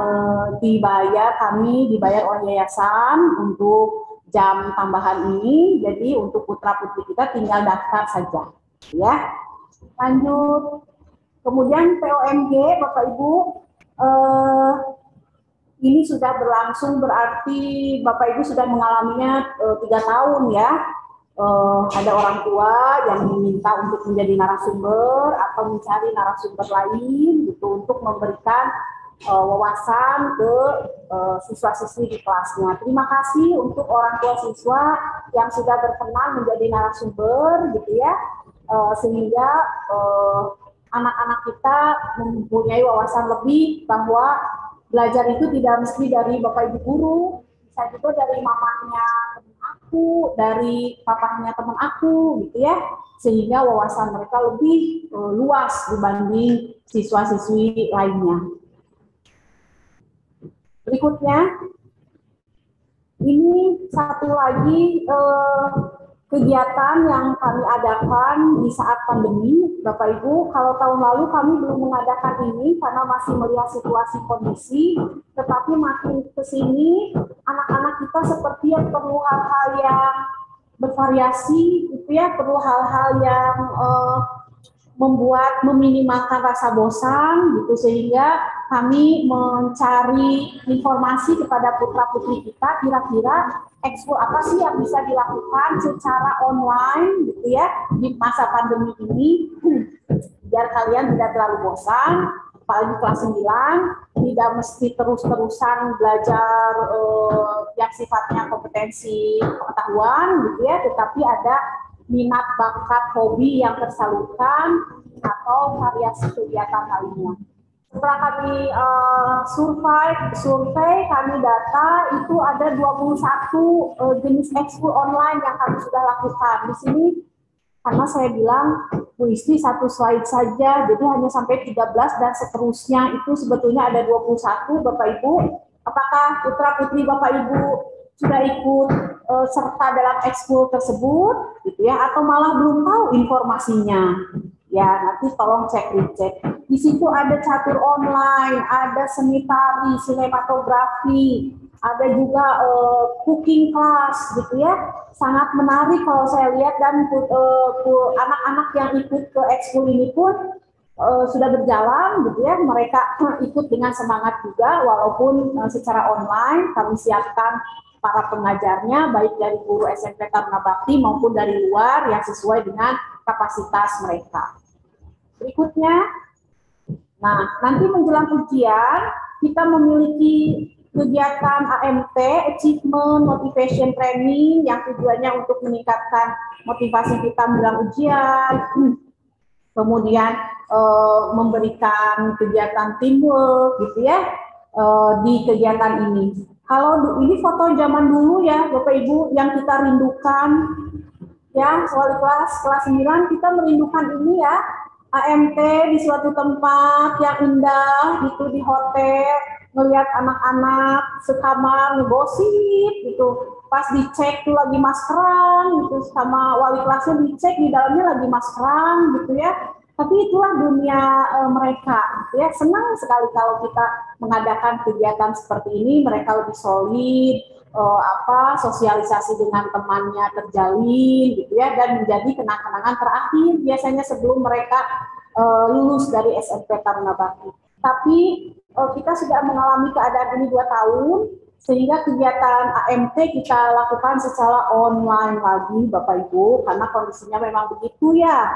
Speaker 2: kami dibayar oleh yayasan untuk jam tambahan ini. Jadi untuk putra putri kita tinggal daftar saja, ya. Lanjut. Kemudian POMG, Bapak Ibu, ini sudah berlangsung, berarti Bapak Ibu sudah mengalaminya 3 tahun ya. Ada orang tua yang diminta untuk menjadi narasumber atau mencari narasumber lain gitu untuk memberikan wawasan ke siswa-siswi di kelasnya. Terima kasih untuk orang tua siswa yang sudah berkenan menjadi narasumber gitu ya, sehingga anak-anak kita mempunyai wawasan lebih bahwa belajar itu tidak mesti dari Bapak Ibu guru, bisa juga dari mamanya teman aku, dari papahnya teman aku gitu ya, sehingga wawasan mereka lebih luas dibanding siswa-siswi lainnya. Berikutnya, ini satu lagi kegiatan yang kami adakan di saat pandemi, Bapak Ibu. Kalau tahun lalu kami belum mengadakan ini karena masih melihat situasi kondisi, tetapi makin ke sini anak-anak kita seperti yang perlu hal-hal yang bervariasi, gitu ya, perlu hal-hal yang meminimalkan rasa bosan, gitu, sehingga kami mencari informasi kepada putra-putri kita, kira-kira ekskul apa sih yang bisa dilakukan secara online gitu ya di masa pandemi ini, biar kalian tidak terlalu bosan, apalagi kelas 9, tidak mesti terus-terusan belajar yang sifatnya kompetensi pengetahuan gitu ya, tetapi ada minat, bakat, hobi yang tersalurkan atau variasi kegiatan lainnya. Setelah kami survei, kami data itu ada 21 jenis ekskul online yang kami sudah lakukan. Di sini karena saya bilang, Bu Isti satu slide saja, jadi hanya sampai 13 dan seterusnya itu sebetulnya ada 21 Bapak Ibu. Apakah putra putri Bapak Ibu sudah ikut serta dalam ekskul tersebut, gitu ya, atau malah belum tahu informasinya. Ya, nanti tolong cek. Di situ ada catur online, ada seni tari, sinematografi, ada juga cooking class, gitu ya. Sangat menarik kalau saya lihat, dan anak-anak yang ikut ke ekskul ini pun sudah berjalan, gitu ya. Mereka ikut dengan semangat juga, walaupun secara online. Kami siapkan para pengajarnya, baik dari guru SMP Taruna Bakti maupun dari luar yang sesuai dengan kapasitas mereka. Berikutnya, nah nanti menjelang ujian kita memiliki kegiatan AMT, Achievement Motivation Training, yang tujuannya untuk meningkatkan motivasi kita menjelang ujian, kemudian memberikan kegiatan teamwork, gitu ya, di kegiatan ini. Kalau ini foto zaman dulu ya Bapak Ibu yang kita rindukan, ya wali kelas 9 kita merindukan ini ya, AMT di suatu tempat yang indah gitu, di hotel, melihat anak-anak sekamar ngegosip gitu, pas dicek tuh lagi maskeran gitu, sama wali kelasnya dicek di dalamnya lagi maskeran gitu ya. Tapi itulah dunia mereka, ya. Senang sekali kalau kita mengadakan kegiatan seperti ini, mereka lebih solid, sosialisasi dengan temannya terjalin, gitu ya, dan menjadi kenang-kenangan terakhir biasanya sebelum mereka lulus dari SMP Taruna Bakti. Tapi kita sudah mengalami keadaan ini 2 tahun, sehingga kegiatan AMT kita lakukan secara online lagi, Bapak Ibu, karena kondisinya memang begitu ya.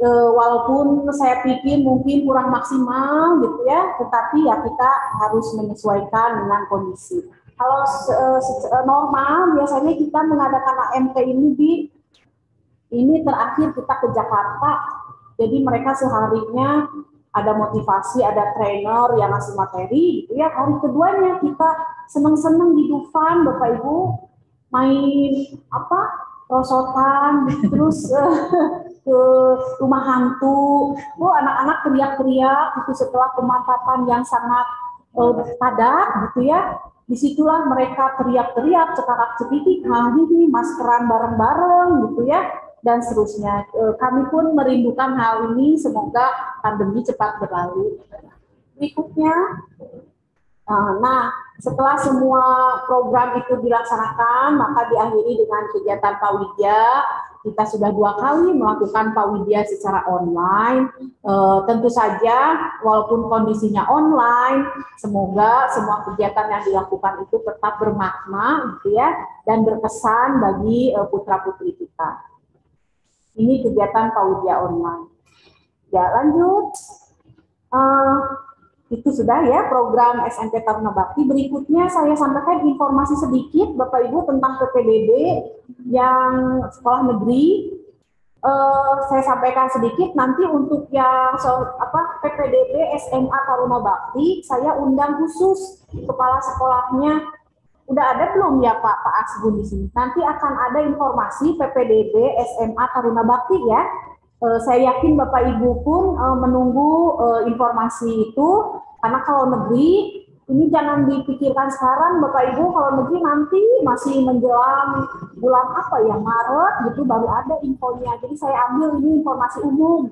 Speaker 2: Walaupun saya pikir mungkin kurang maksimal gitu ya, tetapi ya kita harus menyesuaikan dengan kondisi. Kalau normal biasanya kita mengadakan AMT ini terakhir kita ke Jakarta, jadi mereka seharinya ada motivasi, ada trainer yang ngasih materi gitu ya. Hari keduanya kita seneng-seneng di Dufan, Bapak Ibu, main rosotan, terus ke rumah hantu. Anak-anak teriak-teriak itu setelah pemantapan yang sangat padat gitu ya. Disitulah mereka teriak-teriak, cekakak-cekikik, ini maskeran bareng-bareng gitu ya, dan seterusnya. Kami pun merindukan hal ini, semoga pandemi cepat berlalu. Berikutnya, nah setelah semua program itu dilaksanakan, maka diakhiri dengan kegiatan Pawidya. Kita sudah 2 kali melakukan Pawidya secara online. Tentu saja, walaupun kondisinya online, semoga semua kegiatan yang dilakukan itu tetap bermakna, gitu ya, dan berkesan bagi putra-putri kita. Ini kegiatan Pawidya online. Ya, lanjut. Itu sudah ya program SMP Taruna Bakti. Berikutnya saya sampaikan informasi sedikit Bapak Ibu tentang PPDB yang sekolah negeri. Saya sampaikan sedikit, nanti untuk yang PPDB SMA Taruna Bakti saya undang khusus kepala sekolahnya. Udah ada belum ya Pak Asbun di sini? Nanti akan ada informasi PPDB SMA Taruna Bakti ya. Saya yakin Bapak Ibu pun menunggu informasi itu, karena kalau negeri ini jangan dipikirkan sekarang Bapak Ibu, kalau negeri nanti masih menjelang bulan Maret gitu baru ada infonya. Jadi saya ambil ini informasi umum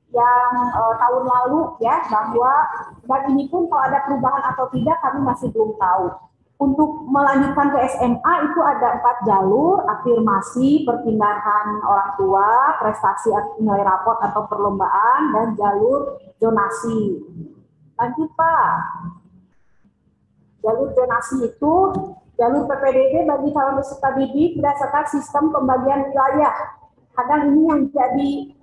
Speaker 2: yang tahun lalu ya, bahwa dan ini pun kalau ada perubahan atau tidak kami masih belum tahu. Untuk melanjutkan ke SMA itu ada 4 jalur: afirmasi, perpindahan orang tua, prestasi nilai raport atau perlombaan, dan jalur zonasi. Lanjut Pak. Jalur zonasi itu jalur PPDB bagi calon peserta didik berdasarkan sistem pembagian wilayah. Kadang ini yang jadi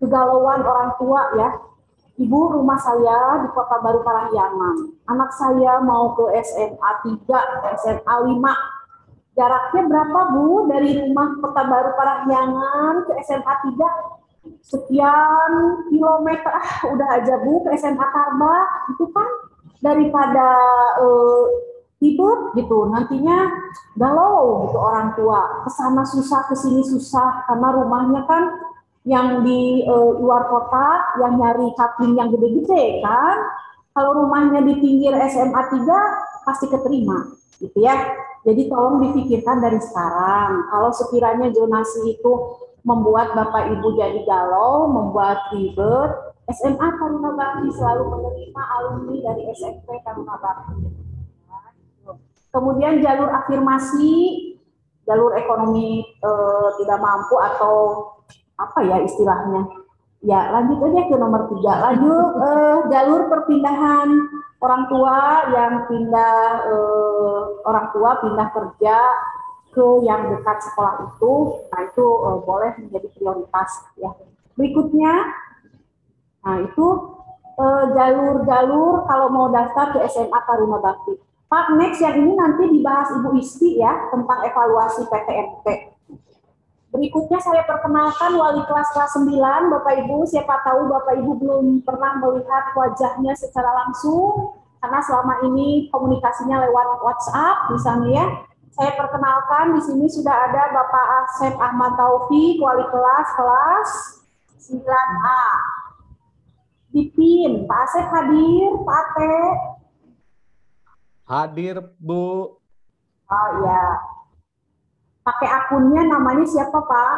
Speaker 2: kegalauan orang tua ya. Ibu, rumah saya di Kota Baru Parahyangan. Anak saya mau ke SMA 3, SMA 5. Jaraknya berapa Bu dari rumah Kota Baru Parahyangan ke SMA 3? Sekian kilometer. Udah aja Bu ke SMA Tarba. Itu kan daripada ribet gitu. Nantinya galau gitu orang tua. Kesana susah, kesini susah karena rumahnya kan yang di luar kota, yang nyari kapling yang gede-gede kan. Kalau rumahnya di pinggir SMA 3 pasti keterima gitu ya. Jadi tolong dipikirkan dari sekarang. Kalau sekiranya zonasi itu membuat Bapak Ibu jadi galau, membuat ribet, SMA Taruna Bakti selalu menerima alumni dari SMP Taruna Bakti. Kemudian jalur afirmasi, jalur ekonomi tidak mampu atau apa ya istilahnya. Ya lanjut aja ke nomor 3. Lanjut jalur perpindahan orang tua yang pindah orang tua pindah kerja ke yang dekat sekolah itu, nah itu boleh menjadi prioritas ya. Berikutnya, nah itu jalur-jalur kalau mau daftar ke SMA Taruna Bakti. Pak, next yang ini nanti dibahas Ibu Isti ya tentang evaluasi PTMP. Berikutnya saya perkenalkan wali kelas 9, Bapak Ibu. Siapa tahu Bapak Ibu belum pernah melihat wajahnya secara langsung, karena selama ini komunikasinya lewat WhatsApp misalnya ya. Saya perkenalkan, di sini sudah ada Bapak Asep Ahmad Taufik, wali kelas 9A. Dipin, Pak Asep hadir, Pak Ate.
Speaker 3: Hadir, Bu.
Speaker 2: Oh ya. Pakai akunnya namanya siapa, Pak?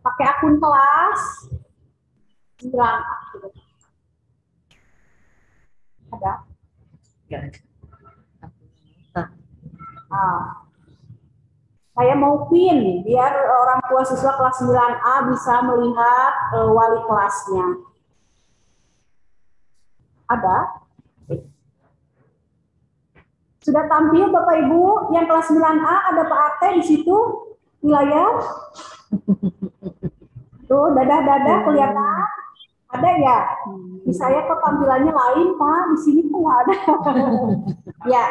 Speaker 2: Pakai akun kelas 9A. Ada? Saya mau pin biar orang tua siswa kelas 9A bisa melihat wali kelasnya. Ada? Sudah tampil Bapak Ibu yang kelas 9A, ada Pak Ate di situ wilayah. Tuh dadah-dadah kelihatan. Ada ya? Di saya kok tampilannya lain Pak, di sini kok nggak ada. Ya.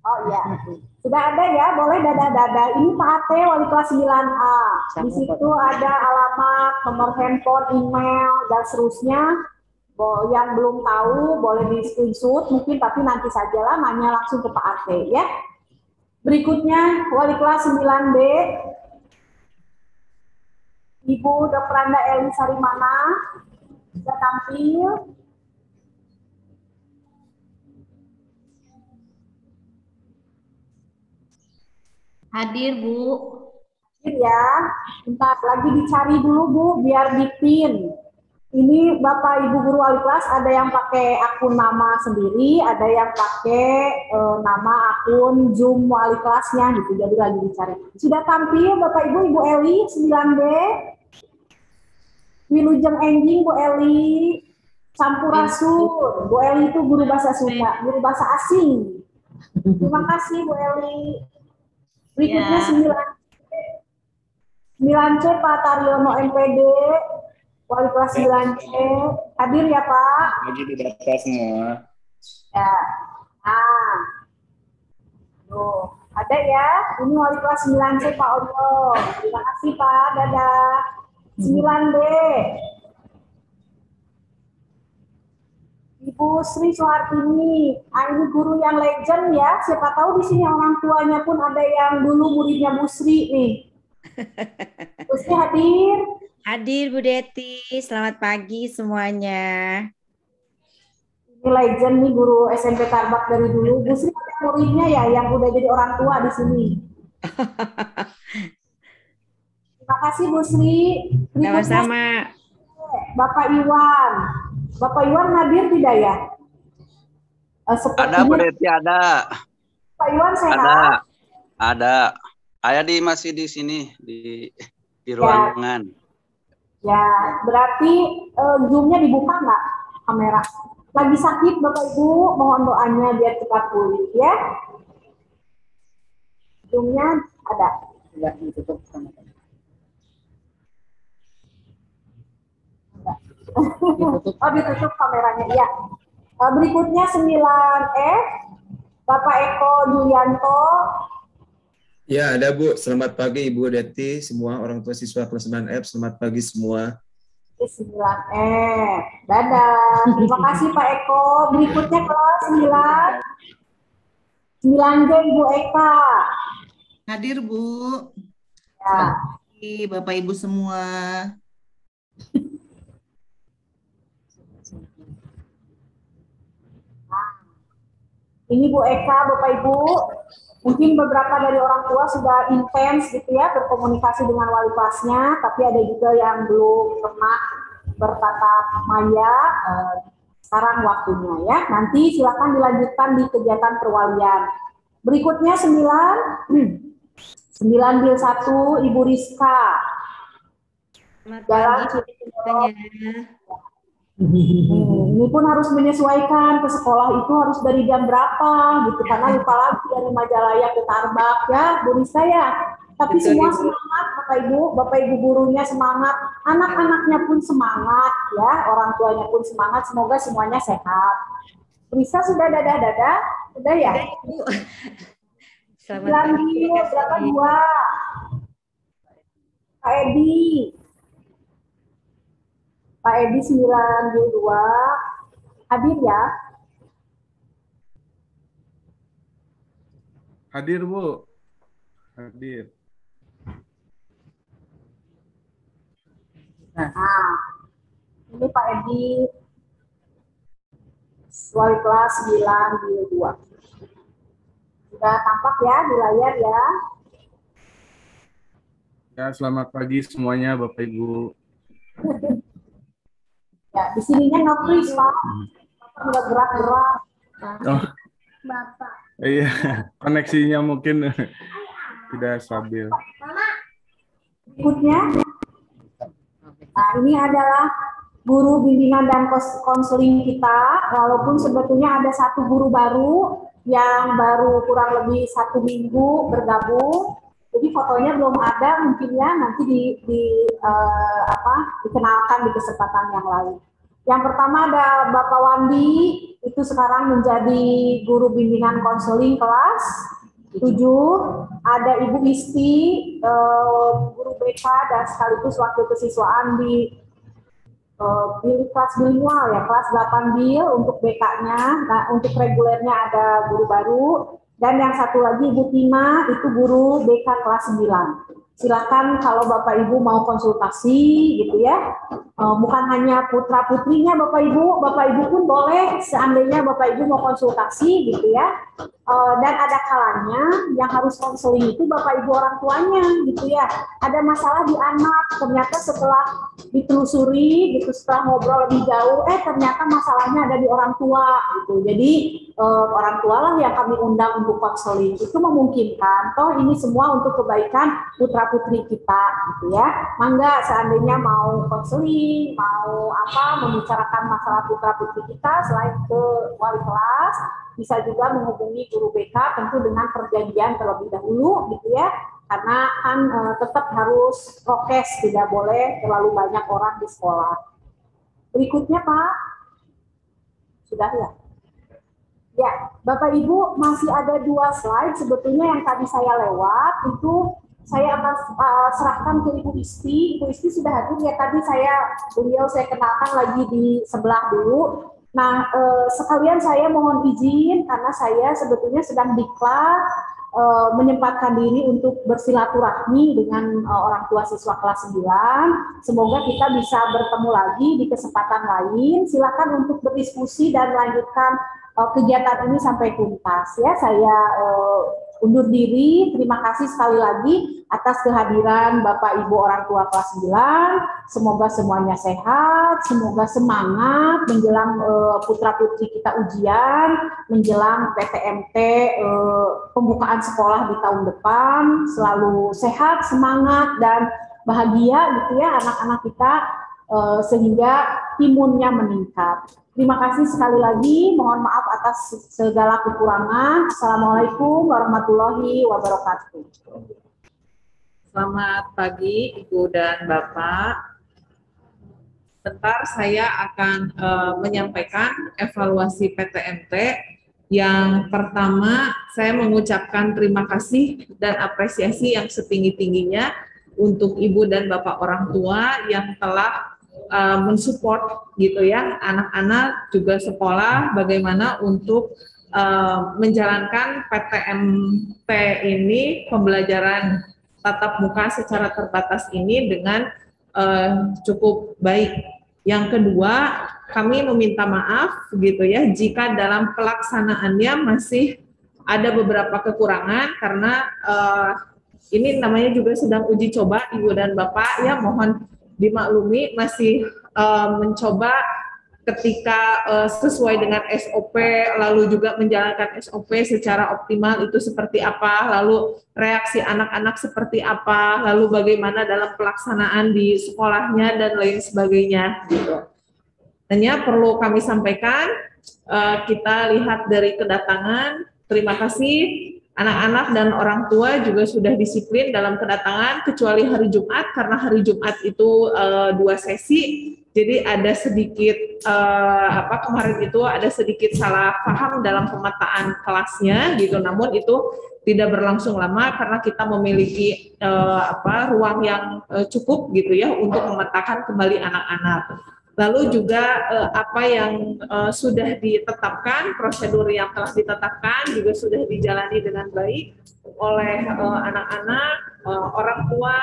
Speaker 2: Oh ya. Sudah ada ya, boleh dadah-dadah. Ini Pak Ate wali kelas 9A. Di situ ada alamat, nomor handphone, email, dan seterusnya. Yang belum tahu boleh di screenshot mungkin, tapi nanti sajalah nanya langsung ke Pak Ate ya. Berikutnya wali kelas 9B, Ibu Dr. Anda Eli Sarimana sudah tampil.
Speaker 4: Hadir, Bu.
Speaker 2: Hadir ya. Bentar lagi dicari dulu Bu biar dipin. Ini Bapak Ibu guru wali kelas ada yang pakai akun nama sendiri, ada yang pakai nama akun Zoom wali kelasnya gitu. Jadi lagi dicari. Sudah tampil Bapak Ibu, Ibu Eli 9B. Wilujeng Enjing Bu Eli. Sampurasun. Bu Eli itu guru bahasa Sunda, guru bahasa asing. Terima kasih Bu Eli. Berikutnya 9C Pak Taryono MPD. Wali kelas 9C, hadir ya Pak?
Speaker 5: Hadir di data semua.
Speaker 2: Ya, tuh, ada ya, ini wali kelas 9C Pak Oyo. Terima kasih Pak, dadah. 9B, Ibu Sri Soehartini. Ini guru yang legend ya, siapa tahu di sini orang tuanya pun ada yang dulu muridnya Bu Sri nih. Bu Sri hadir?
Speaker 4: Hadir Bu Deti, selamat pagi semuanya.
Speaker 2: Ini legend nih guru SMP Tarbak dari dulu. Bu Sri ada muridnya ya yang udah jadi orang tua di sini. Terima kasih Bu Sri.
Speaker 4: Sama-sama.
Speaker 2: Bapak Iwan. Bapak Iwan hadir tidak ya?
Speaker 5: Ada Bu Deti, ada.
Speaker 2: Pak Iwan sehat?
Speaker 5: Ada. Saya masih di sini di ruangan.
Speaker 2: Ya, berarti Zoom-nya dibuka nggak kamera? Lagi sakit Bapak Ibu, mohon doanya biar cepat pulih ya. Zoom-nya ada. Sudah ditutup kameranya. Oh, ditutup kameranya, ya. Berikutnya 9F, Bapak Eko Julianto.
Speaker 6: Ya, ada Bu. Selamat pagi Ibu Deti, semua orang tua siswa kelas 9F. Selamat pagi semua.
Speaker 2: 9F. Dadah. Terima kasih Pak Eko. Berikutnya kelas 9G Ibu Eka.
Speaker 7: Hadir Bu.
Speaker 2: Ya.
Speaker 7: Selamat pagi Bapak Ibu semua.
Speaker 2: Ini Bu Eka, Bapak Ibu, mungkin beberapa dari orang tua sudah intens gitu ya berkomunikasi dengan wali kelasnya, tapi ada juga yang belum pernah bertatap maya. Sekarang waktunya ya. Nanti silakan dilanjutkan di kegiatan perwalian. Berikutnya 9 bil 1 Ibu Rizka. Jalan ini pun harus menyesuaikan ke sekolah itu harus dari jam berapa gitu karena lupa lagi dari Majalaya ke Tarbak ya Bu Rizka ya. Tapi semua semangat Bapak Ibu gurunya semangat, anak-anaknya pun semangat ya, orang tuanya pun semangat, semoga semuanya sehat. Bu Rizka sudah dadah? Sudah ya?
Speaker 4: Selamat pagi.
Speaker 2: Berapa 2? Pak Edi. Pak Edi 92 hadir ya?
Speaker 3: Hadir Bu. Hadir.
Speaker 2: Nah, ini Pak Edi wali kelas 9 sudah tampak ya di layar ya?
Speaker 3: Ya, selamat pagi semuanya Bapak Ibu.
Speaker 2: Ya, di sininya no freeze, Pak. Bapak nggak gerak-gerak.
Speaker 3: Oh,
Speaker 2: Bapak.
Speaker 3: iya, koneksinya mungkin tidak stabil.
Speaker 2: Berikutnya, nah ini adalah guru bimbingan dan konseling kita, walaupun sebetulnya ada satu guru baru yang baru kurang lebih 1 minggu bergabung. Jadi fotonya belum ada, mungkin ya nanti dikenalkan di kesempatan yang lain. Yang pertama ada Bapak Wandi, itu sekarang menjadi guru bimbingan konseling kelas 7. Ada Ibu Isti, guru BK dan sekaligus wakil kesiswaan di kelas bilingual ya, kelas 8 bil untuk BK-nya. Nah, untuk regulernya ada guru baru. Dan yang satu lagi Ibu Tina, itu guru BK kelas 9. Silakan kalau Bapak Ibu mau konsultasi gitu ya. Bukan hanya putra-putrinya Bapak Ibu pun boleh seandainya Bapak Ibu mau konsultasi gitu ya. Dan ada kalanya yang harus konseling itu Bapak Ibu orang tuanya gitu ya. Ada masalah di anak, ternyata setelah ditelusuri gitu, setelah ngobrol lebih jauh, ternyata masalahnya ada di orang tua gitu. Jadi orang tua lah yang kami undang untuk konseling. Itu memungkinkan. Toh ini semua untuk kebaikan putra-putri kita gitu ya. Mangga seandainya mau konseling, mau membicarakan masalah putra-putri kita selain ke wali kelas, bisa juga menghubungi guru BK tentu dengan perjanjian terlebih dahulu gitu ya. Karena kan tetap harus prokes, tidak boleh terlalu banyak orang di sekolah. Berikutnya Pak. Sudah ya? Ya, Bapak Ibu masih ada 2 slide sebetulnya yang tadi saya lewat, itu saya akan serahkan ke Ibu Isti. Ibu Isti sudah hadir ya, tadi beliau saya kenalkan lagi di sebelah dulu. Nah, sekalian saya mohon izin karena saya sebetulnya sedang diklat menyempatkan diri untuk bersilaturahmi dengan orang tua siswa kelas 9. Semoga kita bisa bertemu lagi di kesempatan lain. Silakan untuk berdiskusi dan lanjutkan kegiatan ini sampai tuntas ya. Saya undur diri. Terima kasih sekali lagi atas kehadiran Bapak Ibu orang tua kelas 9. Semoga semuanya sehat, semoga semangat menjelang putra-putri kita ujian, menjelang PTMT pembukaan sekolah di tahun depan, selalu sehat, semangat dan bahagia gitu ya anak-anak kita sehingga imunnya meningkat. Terima kasih sekali lagi, mohon maaf atas segala kekurangan. Assalamualaikum warahmatullahi wabarakatuh.
Speaker 8: Selamat pagi Ibu dan Bapak. Sebentar saya akan menyampaikan evaluasi PTMT. Yang pertama, saya mengucapkan terima kasih dan apresiasi yang setinggi-tingginya untuk Ibu dan Bapak orang tua yang telah mensupport gitu ya anak-anak juga sekolah bagaimana untuk menjalankan PTMT ini, pembelajaran tatap muka secara terbatas ini dengan cukup baik Yang kedua, kami meminta maaf gitu ya jika dalam pelaksanaannya masih ada beberapa kekurangan karena ini namanya juga sedang uji coba Ibu dan Bapak ya, mohon dimaklumi masih mencoba ketika sesuai dengan SOP, lalu juga menjalankan SOP secara optimal itu seperti apa, lalu reaksi anak-anak seperti apa, lalu bagaimana dalam pelaksanaan di sekolahnya dan lain sebagainya gitu. Hanya perlu kami sampaikan, kita lihat dari kedatangan, terima kasih anak-anak dan orang tua juga sudah disiplin dalam kedatangan, kecuali hari Jumat, karena hari Jumat itu 2 sesi, jadi ada sedikit kemarin itu ada sedikit salah paham dalam pemetaan kelasnya gitu. Namun itu tidak berlangsung lama karena kita memiliki ruang yang cukup gitu ya untuk memetakan kembali anak-anak. Lalu juga apa yang sudah ditetapkan, prosedur yang telah ditetapkan juga sudah dijalani dengan baik oleh anak-anak, orang tua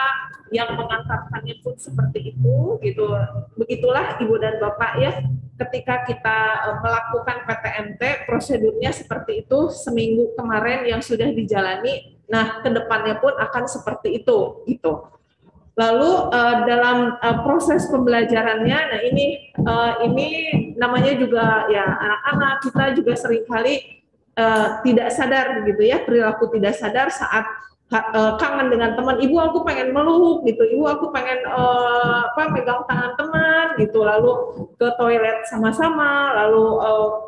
Speaker 8: yang mengantarkannya pun seperti itu gitu. Begitulah Ibu dan Bapak ya, ketika kita melakukan PTMT prosedurnya seperti itu seminggu kemarin yang sudah dijalani. Nah, kedepannya pun akan seperti itu gitu. Lalu dalam proses pembelajarannya, nah ini namanya juga ya anak-anak kita juga seringkali tidak sadar gitu ya, perilaku tidak sadar saat kangen dengan teman. Ibu aku pengen meluk gitu, ibu aku pengen megang tangan teman gitu, lalu ke toilet sama-sama, lalu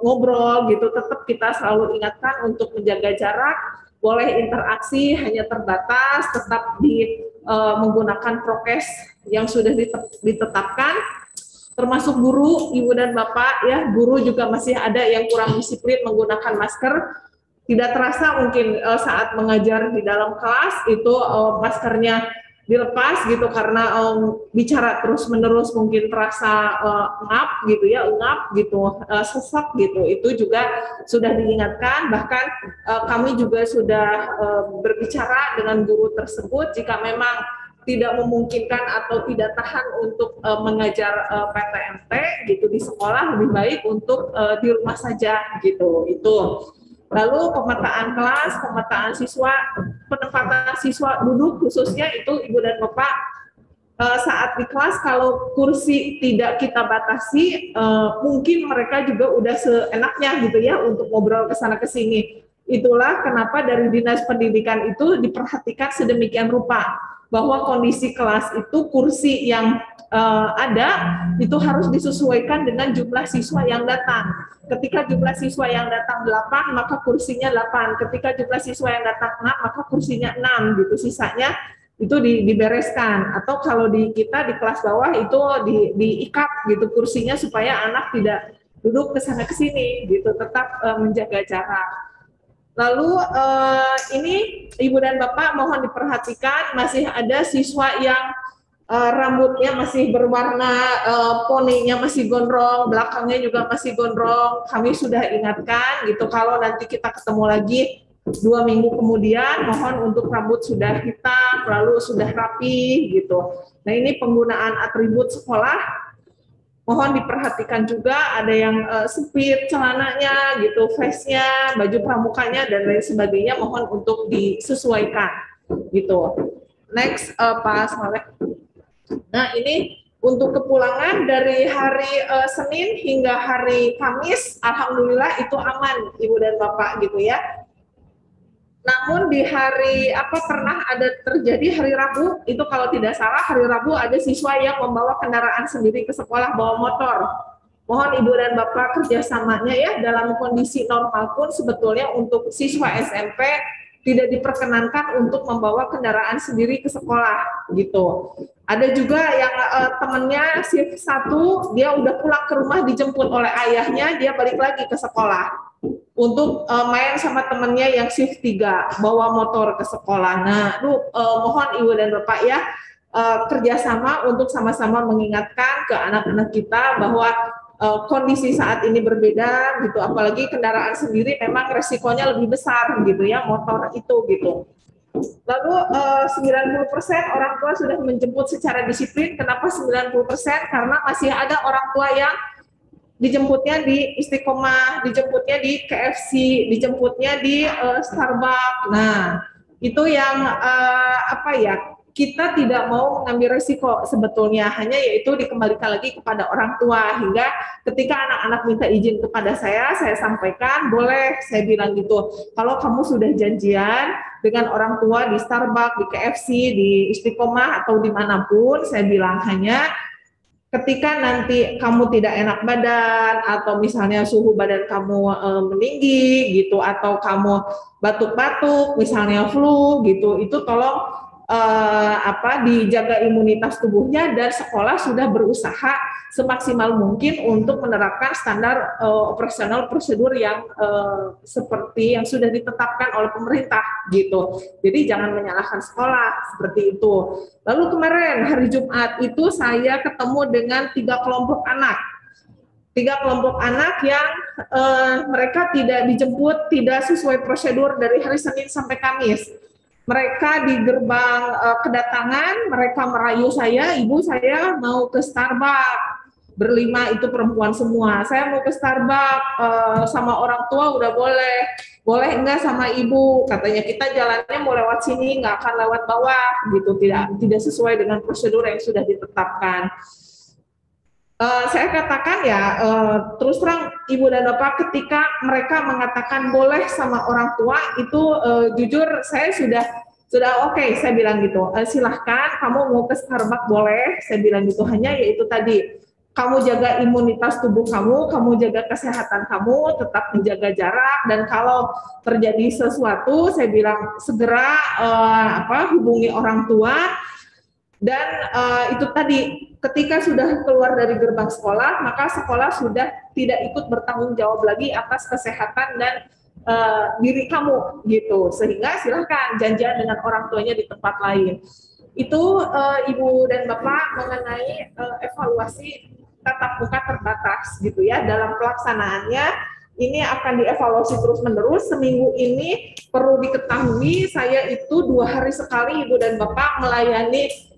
Speaker 8: ngobrol gitu. Tetap kita selalu ingatkan untuk menjaga jarak, boleh interaksi hanya terbatas, tetap menggunakan prokes yang sudah ditetapkan, termasuk guru, Ibu dan Bapak ya, guru juga masih ada yang kurang disiplin menggunakan masker. Tidak terasa mungkin saat mengajar di dalam kelas itu maskernya dilepas gitu karena bicara terus-menerus mungkin terasa ngap gitu ya, ungap gitu, sesak gitu. Itu juga sudah diingatkan, bahkan kami juga sudah berbicara dengan guru tersebut jika memang tidak memungkinkan atau tidak tahan untuk mengajar PTMT gitu di sekolah, lebih baik untuk di rumah saja gitu. Itu. Lalu pemetaan kelas, pemetaan siswa, penempatan siswa duduk khususnya itu Ibu dan Bapak saat di kelas kalau kursi tidak kita batasi, mungkin mereka juga udah seenaknya gitu ya untuk ngobrol ke sana ke sini. Itulah kenapa dari Dinas Pendidikan itu diperhatikan sedemikian rupa bahwa kondisi kelas itu kursi yang ada itu harus disesuaikan dengan jumlah siswa yang datang. Ketika jumlah siswa yang datang 8, maka kursinya 8. Ketika jumlah siswa yang datang 6, maka kursinya 6 gitu. Sisanya itu dibereskan. Atau kalau di kita di kelas bawah itu diikat gitu kursinya supaya anak tidak duduk ke sana ke sini gitu, tetap menjaga jarak. Lalu ini Ibu dan Bapak mohon diperhatikan masih ada siswa yang rambutnya masih berwarna poninya masih gondrong, belakangnya juga masih gondrong. Kami sudah ingatkan gitu kalau nanti kita ketemu lagi 2 minggu kemudian mohon untuk rambut sudah hitam lalu sudah rapi gitu. Nah, ini penggunaan atribut sekolah mohon diperhatikan juga, ada yang sempit celananya gitu, vestnya, baju pramukanya dan lain sebagainya mohon untuk disesuaikan gitu. Next Pak Saleh. Nah, ini untuk kepulangan dari hari Senin hingga hari Kamis, alhamdulillah itu aman Ibu dan Bapak gitu ya. Namun di hari pernah ada terjadi hari Rabu, itu kalau tidak salah hari Rabu ada siswa yang membawa kendaraan sendiri ke sekolah bawa motor. Mohon Ibu dan Bapak kerjasamanya ya, dalam kondisi normal pun sebetulnya untuk siswa SMP tidak diperkenankan untuk membawa kendaraan sendiri ke sekolah gitu. Ada juga yang temannya shift 1, dia udah pulang ke rumah dijemput oleh ayahnya, dia balik lagi ke sekolah untuk main sama temannya yang shift 3, bawa motor ke sekolah. Nah, mohon Ibu dan Bapak ya kerjasama untuk sama-sama mengingatkan ke anak-anak kita bahwa kondisi saat ini berbeda gitu, apalagi kendaraan sendiri memang resikonya lebih besar gitu ya, motor itu gitu. Lalu 90% orang tua sudah menjemput secara disiplin. Kenapa 90%? Karena masih ada orang tua yang dijemputnya di Istiqomah, dijemputnya di KFC, dijemputnya di Starbucks. Nah, itu yang kita tidak mau mengambil resiko sebetulnya, hanya yaitu dikembalikan lagi kepada orang tua, hingga ketika anak-anak minta izin kepada saya sampaikan, boleh, saya bilang gitu. Kalau kamu sudah janjian dengan orang tua di Starbucks, di KFC, di Istiqomah, atau dimanapun, saya bilang hanya ketika nanti kamu tidak enak badan, atau misalnya suhu badan kamu meninggi gitu, atau kamu batuk-batuk, misalnya flu gitu, itu tolong dijaga imunitas tubuhnya, dan sekolah sudah berusaha semaksimal mungkin untuk menerapkan standar operasional prosedur yang seperti yang sudah ditetapkan oleh pemerintah gitu. Jadi jangan menyalahkan sekolah seperti itu. Lalu kemarin hari Jumat itu saya ketemu dengan 3 kelompok anak. 3 kelompok anak yang mereka tidak dijemput, tidak sesuai prosedur dari hari Senin sampai Kamis. Mereka di gerbang kedatangan, mereka merayu saya, ibu saya mau ke Starbucks, berlima itu perempuan semua, saya mau ke Starbucks sama orang tua udah boleh enggak sama ibu, katanya kita jalannya mau lewat sini, nggak akan lewat bawah, gitu, tidak sesuai dengan prosedur yang sudah ditetapkan. Saya katakan ya, terus terang Ibu dan Bapak, ketika mereka mengatakan boleh sama orang tua, itu jujur saya sudah oke, saya bilang gitu, silahkan kamu mau ke Starbucks boleh, saya bilang gitu, hanya yaitu tadi, kamu jaga imunitas tubuh kamu jaga kesehatan kamu, tetap menjaga jarak, dan kalau terjadi sesuatu, saya bilang segera hubungi orang tua. Dan itu tadi, ketika sudah keluar dari gerbang sekolah, maka sekolah sudah tidak ikut bertanggung jawab lagi atas kesehatan dan diri kamu gitu, sehingga silahkan janjian dengan orang tuanya di tempat lain. Itu Ibu dan Bapak mengenai evaluasi tatap muka terbatas gitu ya. Dalam pelaksanaannya ini akan dievaluasi terus-menerus. Seminggu ini perlu diketahui saya itu 2 hari sekali Ibu dan Bapak melayani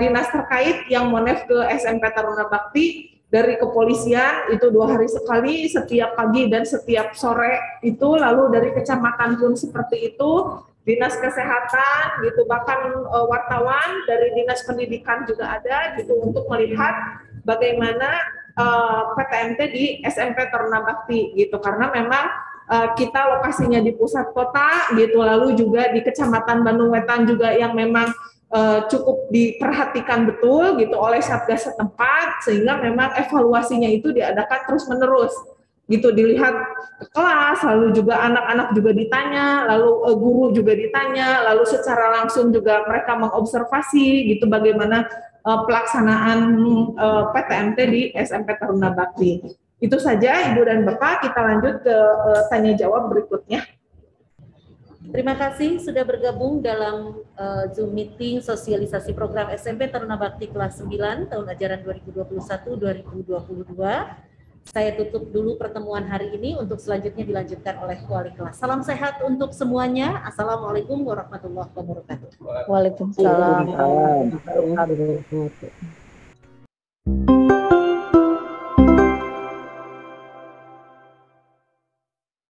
Speaker 8: dinas terkait yang monef ke SMP Taruna Bakti, dari kepolisian itu 2 hari sekali, setiap pagi dan setiap sore itu, lalu dari kecamatan pun seperti itu, dinas kesehatan gitu, bahkan wartawan dari dinas pendidikan juga ada gitu, untuk melihat bagaimana PTMT di SMP Taruna Bakti gitu, karena memang kita lokasinya di pusat kota gitu, lalu juga di kecamatan Bandung Wetan juga yang memang cukup diperhatikan betul gitu oleh Satgas setempat, sehingga memang evaluasinya itu diadakan terus-menerus gitu, dilihat ke kelas, lalu juga anak-anak juga ditanya, lalu guru juga ditanya, lalu secara langsung juga mereka mengobservasi gitu bagaimana pelaksanaan PTMT di SMP Taruna Bakti. Itu saja Ibu dan Bapak, kita lanjut ke tanya jawab berikutnya.
Speaker 1: Terima kasih sudah bergabung dalam Zoom meeting sosialisasi program SMP Taruna Bakti kelas 9 tahun ajaran 2021-2022. Saya tutup dulu pertemuan hari ini, untuk selanjutnya dilanjutkan oleh wali kelas. Salam sehat untuk semuanya. Assalamualaikum warahmatullahi wabarakatuh.
Speaker 9: Waalaikumsalam.